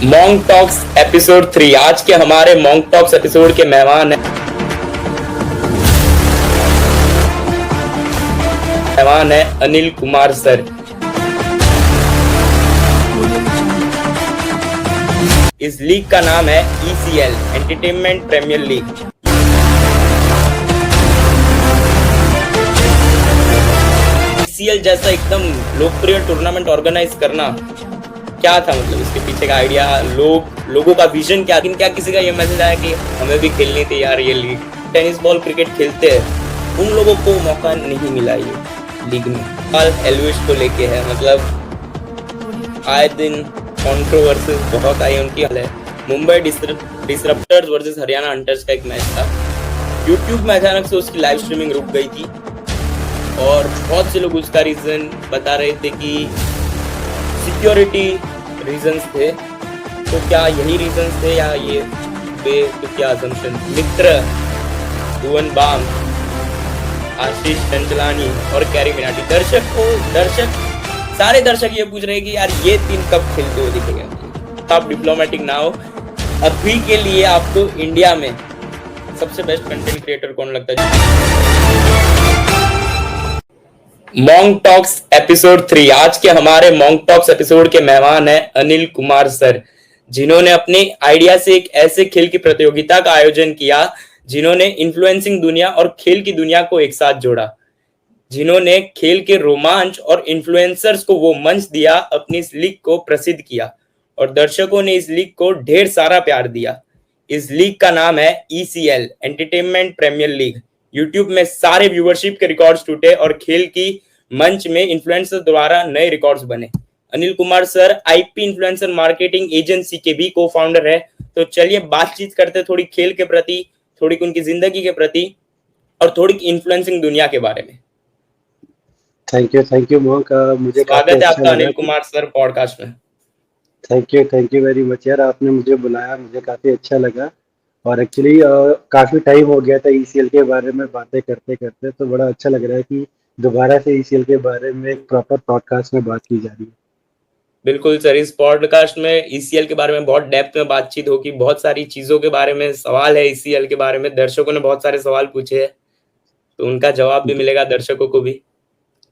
Monk talks episode 3। आज के हमारे मॉन्क टॉक्स एपिसोड के मेहमान है अनिल कुमार सर। इस लीग का नाम है ECL, entertainment premier league. ECL जैसा एकदम लोकप्रिय टूर्नामेंट ऑर्गेनाइज करना क्या था, मतलब इसके पीछे का आइडिया, लोगों का विजन क्या किसी का ये मैसेज आया कि हमें भी खेलनी थी यार ये लीग। टेनिस बॉल क्रिकेट खेलते हैं उन लोगों को मौका नहीं मिला ये लीग में। एल्विस को लेके है, मतलब आए दिन कंट्रोवर्सी बहुत आई उनकी। हाल है मुंबई डिसरप्टर्स वर्सेस हरियाणा हंटर्स का एक मैच था। यूट्यूब में अचानक से उसकी लाइव स्ट्रीमिंग रुक गई थी और बहुत से लोग उसका रीजन बता रहे थे कि सिक्योरिटी रीजंस थे। तो क्या यही रीजंस थे या ये क्या असम्पशन? मित्र, भुवन बाम, आशीष चंचलानी और कैरी मिनाटी। सारे दर्शक ये पूछ रहे हैं कि यार ये तीन कब खेलते हुए दिखेंगे। आप डिप्लोमेटिक ना हो, अभी के लिए आपको इंडिया में सबसे बेस्ट कंटेंट क्रिएटर कौन लगता है? Monk talks episode 3। आज के हमारे मॉन्क टॉक्स एपिसोड के मेहमान है अनिल कुमार सर, जिन्होंने अपने आइडिया से एक ऐसे खेल की प्रतियोगिता का आयोजन किया जिन्होंने इन्फ्लुएंसिंग दुनिया और खेल की दुनिया को एक साथ जोड़ा, जिन्होंने खेल के रोमांच और इन्फ्लुएंसर्स को वो मंच दिया, अपनी इस लीग को प्रसिद्ध किया और दर्शकों ने इस लीग को ढेर सारा प्यार दिया। इस लीग का नाम है ECL, entertainment premier league. YouTube में सारे व्यूअरशिप के रिकॉर्ड्स टूटे और खेल की मंच में इन्फ्लुएंसर द्वारा नए रिकॉर्ड्स बने। Anil Kumar sir IP influencer marketing agency के भी को फाउंडर है। तो चलिए बातचीत करते थोड़ी खेल के प्रति, थोड़ी उनकी जिंदगी के प्रति और थोड़ी इन्फ्लुएंसिंग दुनिया के बारे में। थैंक यू मोहक, मुझे स्वागत है आपका अनिल कुमार सर पॉडकास्ट में। थैंक यू वेरी मच यार, आपने मुझे बुलाया, मुझे काफी अच्छा लगा। और एक्चुअली काफी टाइम हो गया था ECL के बारे में बातें करते करते, तो बड़ा अच्छा लग रहा है कि दोबारा से ECL के बारे में एक प्रॉपर पॉडकास्ट में बात की जा रही है। बिल्कुल सर, इस पॉडकास्ट में ECL के बारे में बहुत डेप्थ में बातचीत होगी, बहुत सारी चीजों के बारे में सवाल है ECL के बारे में। दर्शकों ने बहुत सारे सवाल पूछे हैं तो उनका जवाब भी मिलेगा दर्शकों को भी।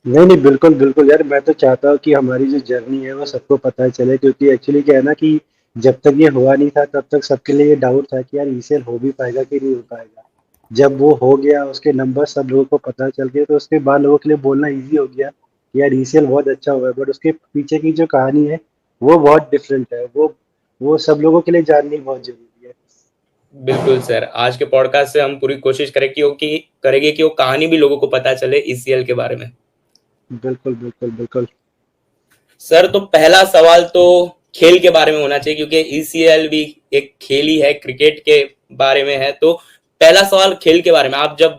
नहीं बिल्कुल यार, मैं तो चाहता हूँ कि हमारी जो जर्नी है वो सबको पता चले, क्योंकि एक्चुअली क्या है ना कि जब तक ये हुआ नहीं था तब तक सबके लिए ये डाउट था कि यार ECL हो भी पाएगा कि नहीं हो पाएगा। जब वो हो गया, उसके नंबर सब लोगों को पता चल गए, तो उसके बाद लोगों के लिए बोलना इजी हो गया कि यार ECL बहुत अच्छा हुआ है। बट उसके पीछे की जो कहानी है वो बहुत डिफरेंट है, वो सब लोगों के लिए जाननी बहुत जरूरी है। बिल्कुल सर, आज के पॉडकास्ट से हम पूरी कोशिश करेंगे कि वो कहानी भी लोगों को पता चले ECL के बारे में। बिल्कुल सर तो पहला सवाल तो खेल के बारे में होना चाहिए, क्योंकि ECL भी एक खेल ही है, क्रिकेट के बारे में है। तो पहला सवाल खेल के बारे में। आप जब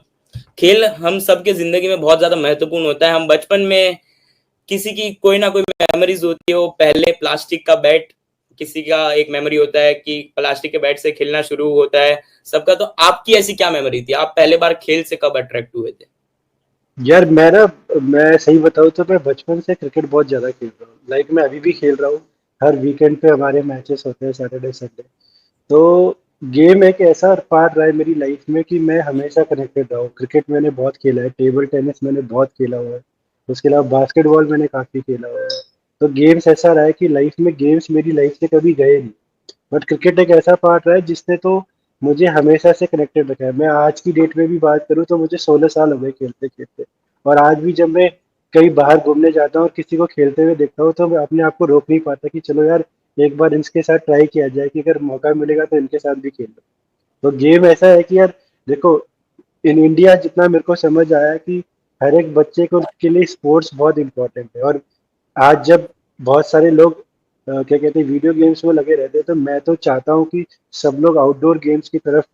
खेल हम सबके जिंदगी में बहुत ज्यादा महत्वपूर्ण होता है। हम बचपन में किसी की कोई ना कोई मेमोरीज होती है, वो पहले प्लास्टिक का बैट, किसी का एक मेमोरी होता है कि प्लास्टिक के बैट से खेलना शुरू होता है सबका। तो आपकी ऐसी क्या मेमोरी थी? आप पहले बार खेल से कब अट्रैक्ट हुए थे? यार मैं सही बताऊँ तो मैं बचपन से क्रिकेट बहुत ज़्यादा खेल रहा हूँ। लाइक मैं अभी भी खेल रहा हूँ, हर वीकेंड पे हमारे मैचेस होते हैं, सैटरडे संडे। तो गेम एक ऐसा पार्ट रहा है मेरी लाइफ में कि मैं हमेशा कनेक्टेड रहा हूँ। क्रिकेट मैंने बहुत खेला है, टेबल टेनिस मैंने बहुत खेला हुआ है, उसके अलावा बास्केटबॉल मैंने काफ़ी खेला हुआ है। तो गेम्स ऐसा रहा है कि लाइफ में गेम्स मेरी लाइफ से कभी गए नहीं। बट क्रिकेट एक ऐसा पार्ट रहा है जिसने तो मुझे हमेशा से कनेक्टेड रखा है। मैं आज की डेट में भी बात करूँ तो मुझे 16 साल हो गए खेलते खेलते। और आज भी जब मैं कहीं बाहर घूमने जाता हूँ और किसी को खेलते हुए देखता हूँ तो मैं अपने आप को रोक नहीं पाता कि चलो यार एक बार इनके साथ ट्राई किया जाए, कि अगर मौका मिलेगा तो इनके साथ भी खेल लो। तो गेम ऐसा है कि यार देखो, इन इंडिया जितना मेरे को समझ आया कि हर एक बच्चे को के लिए स्पोर्ट्स बहुत इंपॉर्टेंट है। और आज जब बहुत सारे लोग क्या कहते हैं वीडियो गेम्स में लगे रहते हैं, तो मैं तो चाहता हूँ कि सब लोग आउटडोर गेम्स की तरफ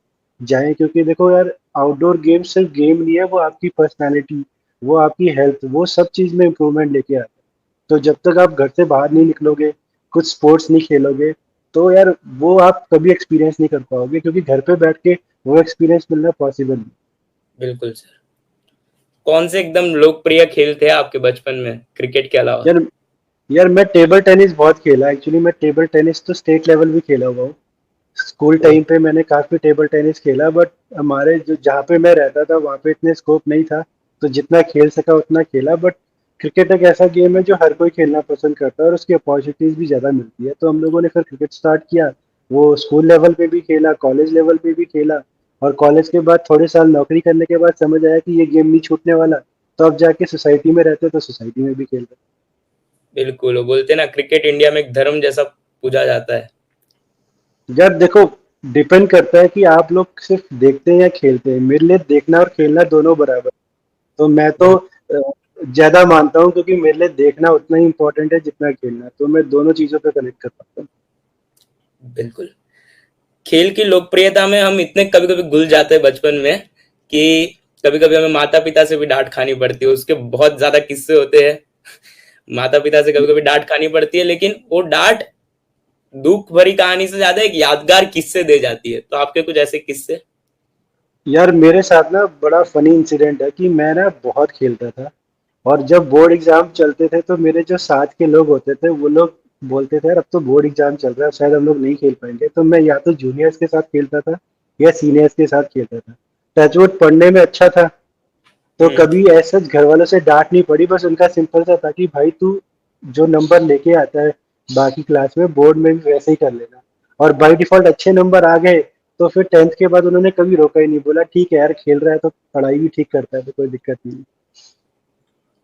जाएं। क्योंकि देखो यार, आउटडोर गेम सिर्फ गेम नहीं है, वो आपकी पर्सनालिटी, वो आपकी हेल्थ, वो सब चीज़ में इम्प्रूवमेंट लेके आता है। तो जब तक आप घर से बाहर नहीं निकलोगे, कुछ स्पोर्ट्स नहीं खेलोगे, तो यार वो आप कभी एक्सपीरियंस नहीं कर पाओगे, क्योंकि घर पे बैठ के वो एक्सपीरियंस मिलना पॉसिबल नहीं। बिल्कुल सर। कौन से एकदम लोकप्रिय खेल थे आपके बचपन में क्रिकेट के अलावा? यार यार मैं टेबल टेनिस बहुत खेला, एक्चुअली मैं टेबल टेनिस तो स्टेट लेवल भी खेला हुआ हूँ। स्कूल ओ, टाइम पे मैंने काफी टेबल टेनिस खेला, बट हमारे जो जहाँ पे मैं रहता था वहाँ पे इतने स्कोप नहीं था, तो जितना खेल सका उतना खेला। बट क्रिकेट एक ऐसा गेम है जो हर कोई खेलना पसंद करता है और उसकी अपॉर्चुनिटीज भी ज्यादा मिलती है, तो हम लोगों ने फिर क्रिकेट स्टार्ट किया। वो स्कूल लेवल पे भी खेला, कॉलेज लेवल पे भी खेला, और कॉलेज के बाद थोड़े साल नौकरी करने के बाद समझ आया कि ये गेम नहीं छूटने वाला, तो अब जाके सोसाइटी में रहते तो सोसाइटी में भी खेल रहे। बिल्कुल, वो बोलते हैं ना, क्रिकेट इंडिया में एक धर्म जैसा पूजा जाता है। यार देखो, डिपेंड करता है कि आप लोग सिर्फ देखते हैं या खेलते हैं। मेरे लिए देखना और खेलना दोनों बराबर, तो मैं तो ज्यादा मानता हूँ, क्योंकि मेरे लिए देखना उतना ही इम्पोर्टेंट है जितना खेलना, तो मैं दोनों चीजों पे कनेक्ट कर पाता हूँ। बिल्कुल। खेल की लोकप्रियता में हम इतने कभी कभी घुल जाते हैं बचपन में कि कभी कभी हमें माता पिता से भी डांट खानी पड़ती है, उसके बहुत ज्यादा किस्से होते हैं। माता पिता से कभी कभी डांट खानी पड़ती है, लेकिन वो डांट दुख भरी कहानी से ज्यादा एक यादगार किस्से दे जाती है। तो आपके कुछ ऐसे किस्से? यार मेरे साथ ना बड़ा फनी इंसिडेंट है कि मैं ना बहुत खेलता था, और जब बोर्ड एग्जाम चलते थे तो मेरे जो साथ के लोग होते थे वो लोग बोलते थे यार अब तो बोर्ड एग्जाम चल रहा है, शायद हम लोग नहीं खेल पाएंगे, तो मैं या तो जूनियर्स के साथ खेलता था या सीनियर्स के साथ खेलता था। टचवुड पढ़ने में अच्छा था, तो हम्म। कभी ऐसा घर वालों से डांट नहीं पड़ी। बस उनका सिंपल सा था कि भाई तू जो नंबर लेके आता है बाकी क्लास में, बोर्ड में भी वैसे ही कर लेना। और बाय डिफॉल्ट अच्छे नंबर आ गए, तो फिर टेंथ के बाद उन्होंने कभी रोका ही नहीं, बोला ठीक है यार खेल रहा है तो पढ़ाई भी ठीक करता है, तो कोई दिक्कत नहीं।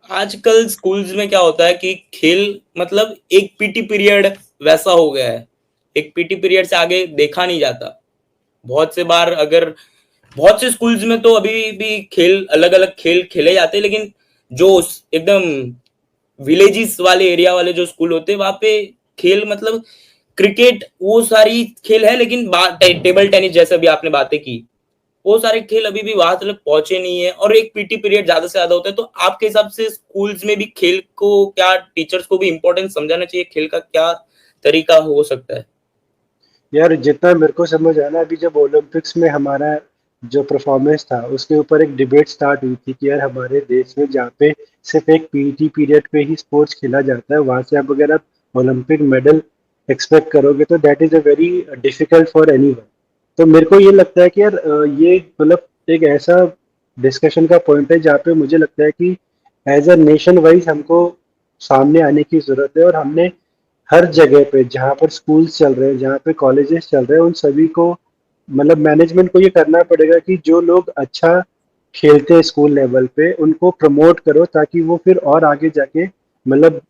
आजकल स्कूल्स में क्या होता है कि खेल मतलब एक पीटी पीरियड वैसा हो गया है। एक पीटी पीरियड से आगे देखा नहीं जाता। बहुत से बार अगर बहुत से स्कूल्स में तो अभी भी खेल अलग अलग खेल खेले जाते हैं, लेकिन जो एकदम विलेजेस वाले एरिया वाले जो स्कूल होते हैं वहां पे खेल मतलब क्रिकेट वो सारी खेल है, लेकिन टेबल टेनिस जैसे अभी आपने बातें की, वो सारे खेल अभी भी वहां तक पहुंचे नहीं है, और एक पीटी पीरियड ज्यादा से ज्यादा होता है। तो आपके हिसाब से स्कूल्स में भी खेल को क्या, टीचर्स को भी इंपॉर्टेंस समझाना चाहिए, खेल का क्या तरीका हो सकता है? यार जितना मेरे को समझ आया ना, अभी जब ओलंपिक्स में हमारा जो परफॉर्मेंस था उसके ऊपर एक डिबेट स्टार्ट हुई थी कि यार हमारे देश में जहाँ पे सिर्फ एक पीटी पीरियड पे ही स्पोर्ट्स खेला जाता है, वहां से आप अगर आप ओलंपिक मेडल एक्सपेक्ट करोगे तो that is a very difficult for anyone. तो मेरे को ये लगता है कि यार ये मतलब एक ऐसा डिस्कशन का पॉइंट है जहाँ पे मुझे लगता है कि एज अ नेशन वाइज हमको सामने आने की जरूरत है, और हमने हर जगह पे जहाँ पर स्कूल्स चल रहे हैं, जहाँ पे कॉलेजेस चल रहे हैं, उन सभी को मतलब मैनेजमेंट को ये करना पड़ेगा कि जो लोग अच्छा खेलते हैं स्कूल लेवल पे उनको प्रमोट करो, ताकि वो फिर और आगे जाके मतलब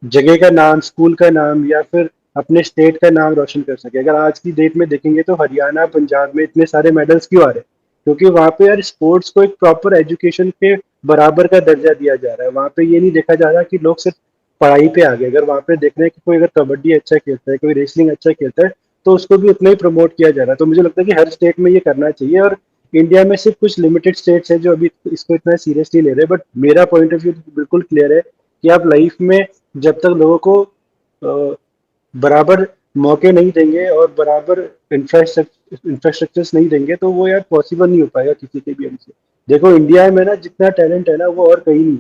जगह का नाम, स्कूल का नाम, या फिर अपने स्टेट का नाम रोशन कर सके। अगर आज की डेट में देखेंगे तो हरियाणा पंजाब में इतने सारे मेडल्स क्यों आ रहे हैं? क्योंकि वहाँ पे यार स्पोर्ट्स को एक प्रॉपर एजुकेशन के बराबर का दर्जा दिया जा रहा है। वहाँ पे ये नहीं देखा जा रहा कि लोग सिर्फ पढ़ाई पे आ गए। अगर वहाँ पे देख रहे हैं कि कोई अगर कबड्डी अच्छा खेलता है, कोई रेसलिंग अच्छा खेलता है, तो उसको भी उतना ही प्रमोट किया जा रहा है। तो मुझे लगता है कि हर स्टेट में ये करना चाहिए, और इंडिया में सिर्फ कुछ लिमिटेड स्टेट्स हैं जो अभी इसको इतना सीरियसली ले रहे हैं। बट मेरा पॉइंट ऑफ व्यू बिल्कुल क्लियर है कि आप लाइफ में जब तक लोगों को बराबर मौके नहीं देंगे और बराबर इंफ्रास्ट्रक्चर्स नहीं देंगे, तो वो यार पॉसिबल नहीं हो पाएगा किसी के भी हमसे। देखो इंडिया में ना जितना टैलेंट है ना वो और कहीं नहीं,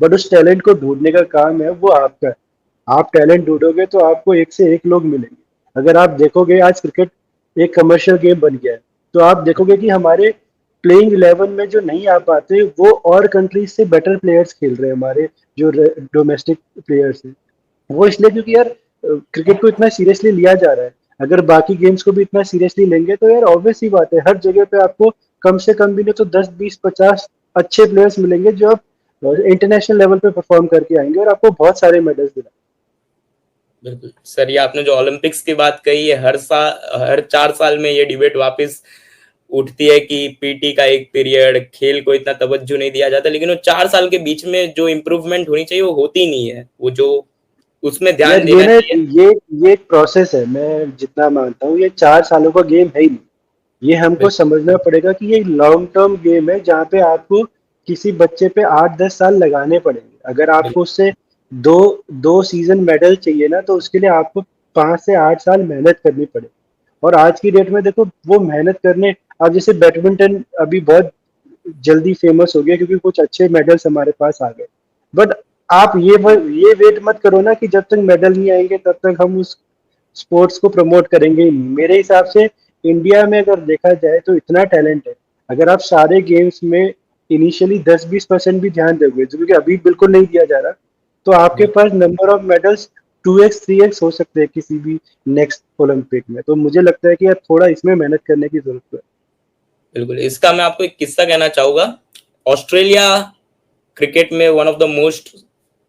बट उस टैलेंट को ढूंढने का काम है वो आपका है। आप टैलेंट ढूंढोगे तो आपको एक से एक लोग मिलेंगे। अगर आप देखोगे आज क्रिकेट एक कमर्शियल गेम बन गया है, तो आप देखोगे कि हमारे प्लेइंग 11 में जो नहीं आ पाते वो और कंट्रीज से बेटर प्लेयर्स खेल रहे हैं, हमारे जो डोमेस्टिक प्लेयर्स हैं। वो इसलिए क्योंकि यार क्रिकेट को इतना सीरियसली लिया जा रहा है। अगर बाकी गेम्स को भी इतना सीरियसली लेंगे तो यार ऑब्वियस सी बात है हर जगह पे आपको कम से कम भी नहीं तो 10 20 50 अच्छे प्लेयर्स मिलेंगे जो आप इंटरनेशनल लेवल पे परफॉर्म करके आएंगे, और आपको बहुत सारे मेडल्स दिलाएंगे। बिल्कुल सर, ये आपने जो ओलंपिक्स की बात कही है, हर साल हर 4 साल में ये डिबेट वापस उठती है कि पीटी का एक पीरियड खेल को इतना तवज्जो नहीं दिया जाता, लेकिन वो 4 साल के बीच में जो इम्प्रूवमेंट होनी चाहिए वो होती नहीं है, वो जो उसमें ध्यान यार ये देना ना चाहिए। ये ये एक प्रोसेस है, मैं जितना मानता हूँ ये 4 सालों का गेम है ही नहीं। ये हमको बिल्कुल। समझना पड़ेगा कि ये लॉन्ग टर्म गेम है जहाँ पे आपको किसी बच्चे पे 8 10 साल लगाने पड़ेंगे। अगर आपको बिल्कुल। उससे दो दो सीजन मेडल चाहिए ना, तो उसके लिए आपको 5 से 8 साल मेहनत करनी पड़ेगी। और आज की डेट में देखो वो मेहनत करने, अब जैसे बैडमिंटन अभी बहुत जल्दी फेमस हो गया क्योंकि कुछ अच्छे मेडल्स हमारे पास आ गए। बट आप ये वेट मत करो ना कि जब तक मेडल नहीं आएंगे तब तक हम उस स्पोर्ट्स को प्रमोट करेंगे ही नहीं। मेरे हिसाब से इंडिया में अगर देखा जाए तो इतना टैलेंट है, अगर आप सारे गेम्स में इनिशियली 10-20% भी ध्यान दोगे, जो कि अभी बिल्कुल नहीं दिया जा रहा, तो आपके पास number of medals 2x 3x हो सकते हैं किसी भी नेक्स्ट ओलंपिक में। तो मुझे लगता है कि यार थोड़ा इसमें मेहनत करने की जरूरत है। बिल्कुल, इसका मैं आपको एक किस्सा कहना चाहूंगा। ऑस्ट्रेलिया क्रिकेट में one of the most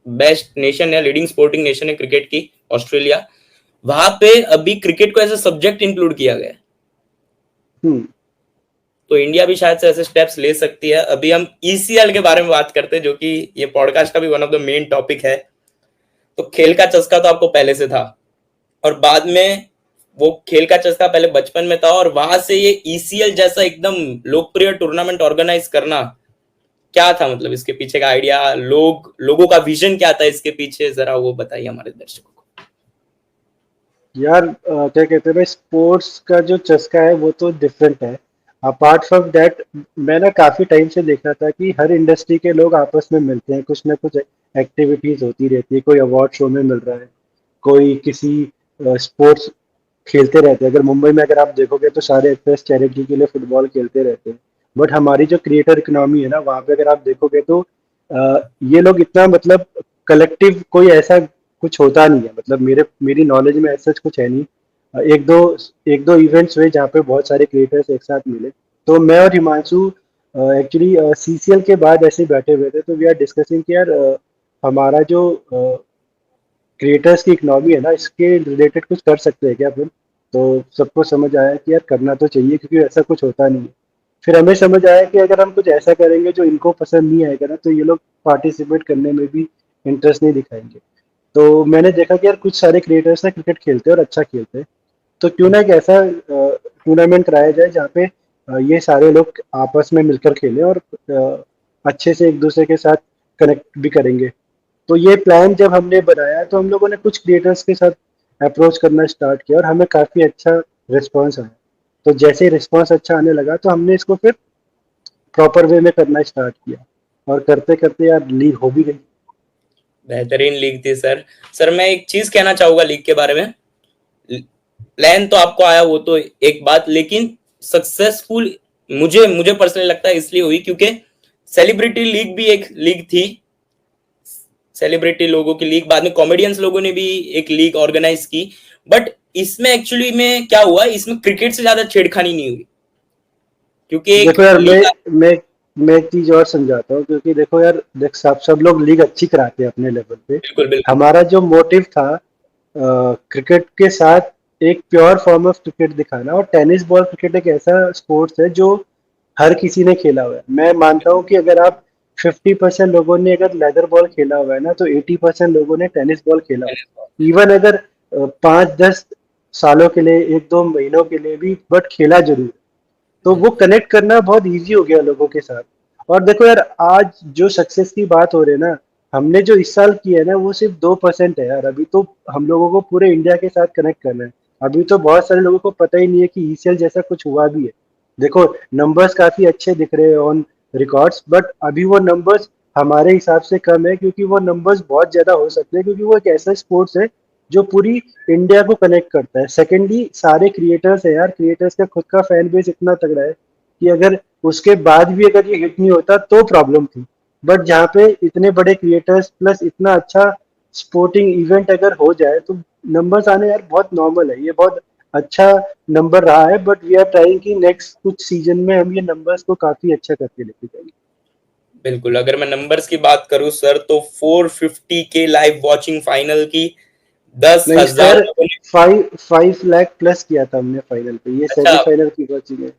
best nation है, लीडिंग स्पोर्टिंग नेशन है क्रिकेट की ऑस्ट्रेलिया। वहां पे अभी क्रिकेट को एज ए सब्जेक्ट इंक्लूड किया गया है। हम्म। तो इंडिया भी शायद से ऐसे स्टेप्स ले सकती है। अभी हम ईसीएल के बारे में बात करते हैं, जो कि ये पॉडकास्ट का भी one of the main topic है। तो खेल का चस्का तो आपको पहले से था, और बाद में वो खेल का चस्का पहले बचपन में था, और वहां से ये ईसीएल जैसा एकदम लोकप्रिय टूर्नामेंट ऑर्गेनाइज करना, क्या था मतलब इसके पीछे का आइडिया, लोगों का विजन क्या था इसके पीछे, जरा वो बताइए हमारे दर्शकों को। यार क्या कहते हैं भाई, स्पोर्ट्स का जो चस्का है वो तो डिफरेंट है। अपार्ट फ्रॉम दैट, मैं ना काफी टाइम से देख रहा था कि हर इंडस्ट्री के लोग आपस में मिलते हैं, कुछ ना कुछ एक्टिविटीज होती रहती है, कोई अवार्ड शो में मिल रहा है, कोई किसी स्पोर्ट्स खेलते रहते हैं। अगर मुंबई में अगर आप देखोगे तो सारे एक्टर्स चैरिटी के लिए फुटबॉल खेलते रहते हैं। बट हमारी जो क्रिएटर इकोनॉमी है ना, वहाँ पे अगर आप देखोगे तो ये लोग इतना मतलब कलेक्टिव कोई ऐसा कुछ होता नहीं है। मतलब मेरी नॉलेज में ऐसा कुछ है नहीं। एक दो इवेंट्स हुए जहाँ पे बहुत सारे क्रिएटर्स एक साथ मिले। तो मैं और हिमांशु एक्चुअली सीसीएल के बाद ऐसे ही बैठे हुए थे, तो वी आर डिस्कसिंग कि यार हमारा जो क्रिएटर्स की इकोनॉमी है ना, इसके रिलेटेड कुछ कर सकते हैं क्या फिर। तो सबको समझ आया कि यार करना तो चाहिए, क्योंकि ऐसा कुछ होता नहीं है। फिर हमें समझ आया कि अगर हम कुछ ऐसा करेंगे जो इनको पसंद नहीं आएगा ना, तो ये लोग पार्टिसिपेट करने में भी इंटरेस्ट नहीं दिखाएंगे। तो मैंने देखा कि यार कुछ सारे क्रिएटर्स ना क्रिकेट खेलते हैं और अच्छा खेलते हैं, तो क्यों ना एक ऐसा टूर्नामेंट कराया जाए जहाँ पे ये सारे लोग आपस में मिलकर खेलें और अच्छे से एक दूसरे के साथ कनेक्ट भी करेंगे। तो ये प्लान जब हमने बनाया तो हम लोगों ने कुछ क्रिएटर्स के साथ अप्रोच करना स्टार्ट किया और हमें काफ़ी अच्छा रिस्पॉन्स आया। तो जैसे ही रिस्पॉन्स अच्छा आने लगा तो हमने इसको फिर प्रॉपर वे में करना स्टार्ट किया, और करते करते यार लीग हो भी गई। बेहतरीन लीग थी सर। सर मैं एक चीज कहना चाहूंगा लीग के बारे में। प्लान तो आपको आया वो तो एक बात, लेकिन सक्सेसफुल मुझे मुझे पर्सनली लगता है इसलिए हुई क्योंकि सेलिब्रिटी लीग भी एक लीग थी, सेलिब्रिटी लोगों की लीग, बाद में कॉमेडियंस लोगों ने भी एक लीग ऑर्गेनाइज की। बट इसमें एक्चुअली में क्या हुआ, इसमें क्रिकेट से ज्यादा छेड़खानी नहीं हुई, क्योंकि एक देखो यार, लीग। मैं मैं एक चीज और समझाता हूँ, क्योंकि देखो यार, देख सब सब लोग लीग अच्छी कराते हैं अपने लेवल पे। बिल्कुल बिल्कुल। हमारा जो मोटिव था क्रिकेट के साथ एक प्योर फॉर्म ऑफ क्रिकेट दिखाना, और टेनिस बॉल क्रिकेट एक ऐसा स्पोर्ट्स है जो हर किसी ने खेला हुआ है। मैं मानता हूँ कि अगर आप 50% लोगों ने अगर लेदर बॉल खेला हुआ है ना, तो 80% लोगों ने टेनिस बॉल खेला हुआ है। इवन अगर 5-10 सालों के लिए, 1-2 महीनों के लिए भी, बट खेला जरूर है। तो वो कनेक्ट करना बहुत इजी हो गया लोगों के साथ। और देखो यार, आज जो सक्सेस की बात हो रही है ना, हमने जो इस साल की है ना, वो सिर्फ 2% है यार। अभी तो हम लोगों को पूरे इंडिया के साथ कनेक्ट करना है। अभी तो बहुत सारे लोगों को पता ही नहीं है कि ईसीएल जैसा कुछ हुआ भी है। देखो, नंबर्स काफी अच्छे दिख रहे हैं ऑन रिकॉर्ड्स, बट अभी वो नंबर्स हमारे हिसाब से कम है, क्योंकि वो नंबर्स बहुत ज्यादा हो सकते हैं, क्योंकि वो एक ऐसा स्पोर्ट्स है जो पूरी इंडिया को कनेक्ट करता है। सेकेंडली, सारे क्रिएटर्स है यार, क्रिएटर्स का खुद का फैन बेस इतना तगड़ा है कि अगर उसके बाद भी अगर ये हिट नहीं होता तो प्रॉब्लम थी। बट जहाँ पे इतने बड़े क्रिएटर्स प्लस इतना अच्छा स्पोर्टिंग इवेंट अगर हो जाए, तो नंबर्स आने यार बहुत नॉर्मल है। ये बहुत अच्छा नंबर रहा है, बट वी आर ट्राइंग कि नेक्स्ट कुछ सीजन में हम ये नंबर्स को काफी अच्छा करके लेके जाएंगे। बिल्कुल, अगर मैं नंबर्स की बात करूं सर, तो 450 के लाइव वॉचिंग फाइनल की, दस नहीं हजार सर, लोगों ने। 5 लाख प्लस किया था हमने फाइनल पे, ये अच्छा। सेमीफाइनल की कोचिंग है।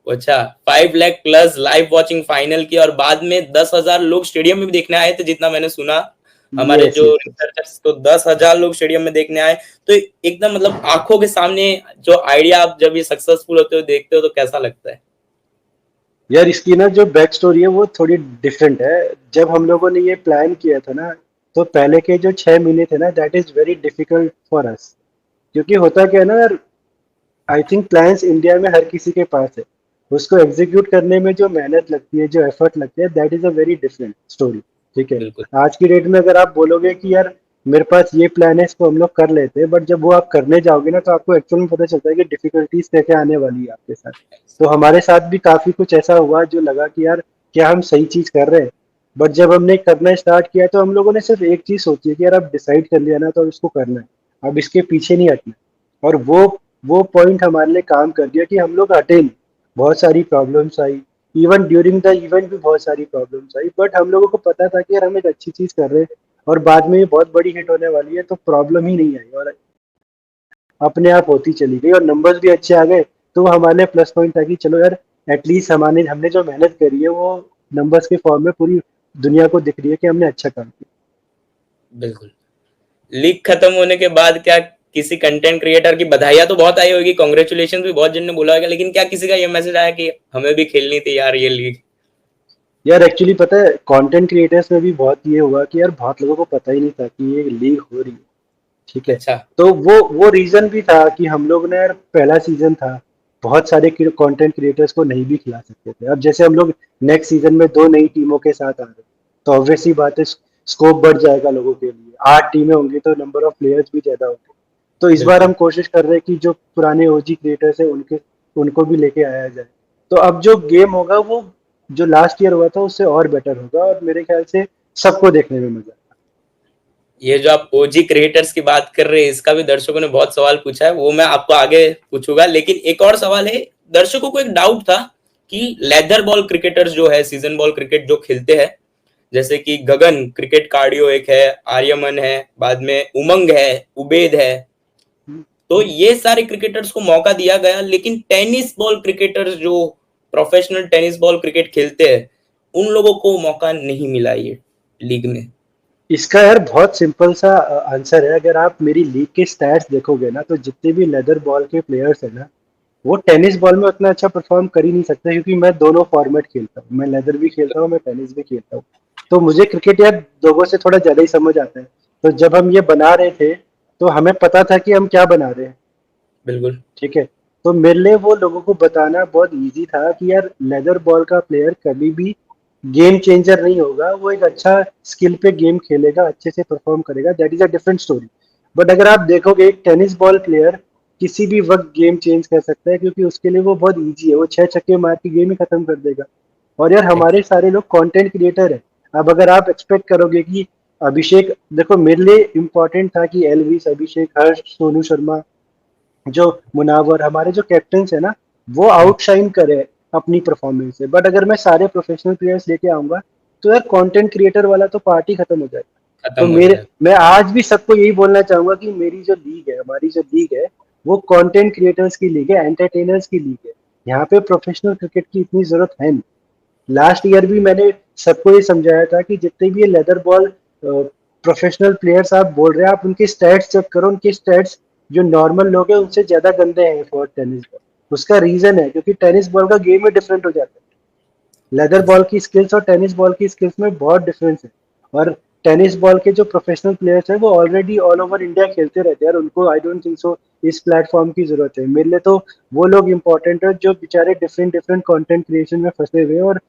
अच्छा, 5 lakh plus live watching final की, और बाद में 10,000 लोग स्टेडियम में भी देखने आए थे जितना मैंने सुना। हमारे यस जो यस यस। रिसर्चर्स, तो 10,000 लोग स्टेडियम में देखने आए। तो एकदम मतलब आंखों के सामने जो आइडिया, आप जब ये सक्सेसफुल होते हो देखते हो तो कैसा लगता है? यार इसकी ना जो बैक स्टोरी है वो थोड़ी डिफरेंट है। जब हम लोगों ने ये प्लान किया था ना, तो पहले के जो 6 महीने थे ना, that is very difficult for us. क्योंकि होता क्या है ना यार, आई थिंक प्लान्स इंडिया में हर किसी के पास है, उसको एग्जीक्यूट करने में जो मेहनत लगती है, जो एफर्ट लगते हैं, that is a very different story. ठीक है। बिल्कुल। आज की डेट में अगर आप बोलोगे कि यार मेरे पास ये प्लान है, इसको हम लोग कर लेते हैं, बट जब वो आप करने जाओगे ना तो आपको एक्चुअल में पता चलता है कि डिफिकल्टीज कैसे आने वाली है आपके साथ। तो हमारे साथ भी काफी कुछ ऐसा हुआ जो लगा कि यार क्या हम सही चीज कर रहे हैं, बट जब हमने करना स्टार्ट किया तो हम लोगों ने सिर्फ एक चीज सोची है कि यार अब डिसाइड कर लिया ना तो अब इसको करना है, अब इसके पीछे नहीं हटना। और वो पॉइंट हमारे लिए काम कर गया कि हम लोग हटे नहीं। बहुत सारी problems I, even during the event भी बहुत सारी प्रॉब्लम्स आई, बट हम लोगों को पता था कि यार हम एक अच्छी चीज कर रहे हैं और बाद में ये बहुत बड़ी हिट होने वाली है, तो प्रॉब्लम ही नहीं आई और अपने आप होती चली गई और नंबर्स भी अच्छे आ गए। तो वो हमारे लिए प्लस पॉइंट था कि चलो यार एटलीस्ट हमारे हमने जो मेहनत करी है वो नंबर्स के फॉर्म में पूरी दुनिया को दिख रही है कि हमने अच्छा काम किया। बिल्कुल। लीग खत्म होने के बाद क्या किसी कंटेंट क्रिएटर की बधाइयां तो बहुत आई होगी, कॉन्ग्रेचुलेशन भी बहुत जन ने बोला होगा, लेकिन क्या किसी का ये मैसेज आया कि हमें भी खेलनी थी यार ये लीग? यार एक्चुअली पता है कंटेंट क्रिएटर्स में भी बहुत ये हुआ कि यार बहुत लोगों को पता ही नहीं था कि ये लीग हो रही है। ठीक है। अच्छा। तो वो रीजन भी था कि हम लोग ने यार पहला सीजन था, बहुत सारे कंटेंट क्रिएटर्स को नहीं भी खिला सकते थे। अब जैसे हम लोग नेक्स्ट सीजन में दो नई टीमों के साथ आ रहे हैं तो ऑब्वियसली बात है स्कोप बढ़ जाएगा लोगों के लिए, 8 टीमें होंगी तो नंबर ऑफ प्लेयर्स भी ज्यादा होंगे। तो इस बार बिल्कुल। हम कोशिश कर रहे हैं कि जो पुराने ओजी क्रिएटर्स है उनके उनको भी लेके आया जाए। तो अब जो गेम होगा वो जो लास्ट ईयर हुआ था उससे और बेटर होगा और मेरे ख्याल से सबको देखने में मजा आएगा। ये जो आप ओजी क्रिएटर्स की बात कर रहे हैं, इसका भी दर्शकों ने बहुत सवाल पूछा है, वो मैं आपको आगे पूछूंगा, लेकिन एक और सवाल है। दर्शकों को एक डाउट था कि लेदर बॉल क्रिकेटर्स जो है, सीजन बॉल क्रिकेट जो खेलते हैं, जैसे कि गगन क्रिकेट कार्डियो एक है, आर्यमन है, बाद में उमंग है, उबेद है, तो ये सारे क्रिकेटर्स को मौका दिया गया, लेकिन टेनिस बॉल क्रिकेटर्स जो प्रोफेशनल टेनिस बॉल क्रिकेट खेलते हैं, उन लोगों को मौका नहीं मिला ये लीग में। इसका यार बहुत सिंपल सा आंसर है। अगर आप मेरी लीग के स्टैट्स देखोगे ना तो जितने भी लेदर बॉल के प्लेयर्स है ना वो टेनिस बॉल में उतना अच्छा परफॉर्म कर ही नहीं सकते, क्योंकि मैं दोनों फॉर्मेट खेलता हूँ, मैं लेदर भी खेलता हूँ, मैं टेनिस भी खेलता हूँ। तो मुझे क्रिकेट यार लोगों से थोड़ा ज्यादा ही समझ आता है। तो जब हम ये बना रहे थे तो हमें पता था कि हम क्या बना रहे हैं। बिल्कुल। ठीक है। तो मेरे लिए वो लोगों को बताना बहुत इजी था कि यार लेदर बॉल का प्लेयर कभी भी गेम चेंजर नहीं होगा, वो एक अच्छा स्किल पे गेम खेलेगा, अच्छे से परफॉर्म करेगा, that is a different story. But अगर आप देखोगे एक टेनिस बॉल प्लेयर किसी भी वक्त गेम चेंज कर सकता है, क्योंकि उसके लिए वो बहुत इजी है, वो 6 छक्के मार के गेम ही खत्म कर देगा। और यार हमारे सारे लोग कंटेंट क्रिएटर है। अब अगर आप एक्सपेक्ट करोगे कि अभिषेक, देखो मेरे लिए इम्पोर्टेंट था कि एलविस, अभिषेक, हर्ष, सोनू शर्मा, जो मुनावर, हमारे जो कैप्टन्स है ना, वो आउटशाइन करे अपनी परफॉर्मेंस से। बट अगर मैं सारे प्रोफेशनल प्लेयर्स लेके आऊंगा तो यार कंटेंट क्रिएटर वाला तो पार्टी खत्म हो जाएगा। तो खत्म हो मेरे जाएगा। मैं आज भी सबको यही बोलना चाहूंगा कि मेरी जो लीग है, हमारी जो लीग है, वो कंटेंट क्रिएटर्स की लीग है, एंटरटेनर्स की लीग है। यहाँ पे प्रोफेशनल क्रिकेट की इतनी जरूरत है नहीं। लास्ट ईयर भी मैंने सबको ये समझाया था कि जितने भी ये लेदर बॉल प्रोफेशनल प्लेयर्स आप बोल रहे हैं, आप उनके स्टैट्स चेक करो, उनके स्टैट्स जो नॉर्मल लोग हैं उनसे ज्यादा गंदे हैं फॉर टेनिस बॉल। उसका रीजन है क्योंकि टेनिस बॉल का गेम ही डिफरेंट हो जाता है। लेदर बॉल की स्किल्स और टेनिस बॉल की स्किल्स में बहुत डिफरेंस है। और टेनिस बॉल के जो प्रोफेशनल प्लेयर्स हैं वो ऑलरेडी ऑल ओवर इंडिया खेलते रहते हैं और उनको आई डोंट थिंक सो इस प्लेटफॉर्म की जरूरत है। मेरे लिए तो वो लोग इंपॉर्टेंट है जो बेचारे डिफरेंट डिफरेंट कंटेंट क्रिएशन में फंसे हुए हैं और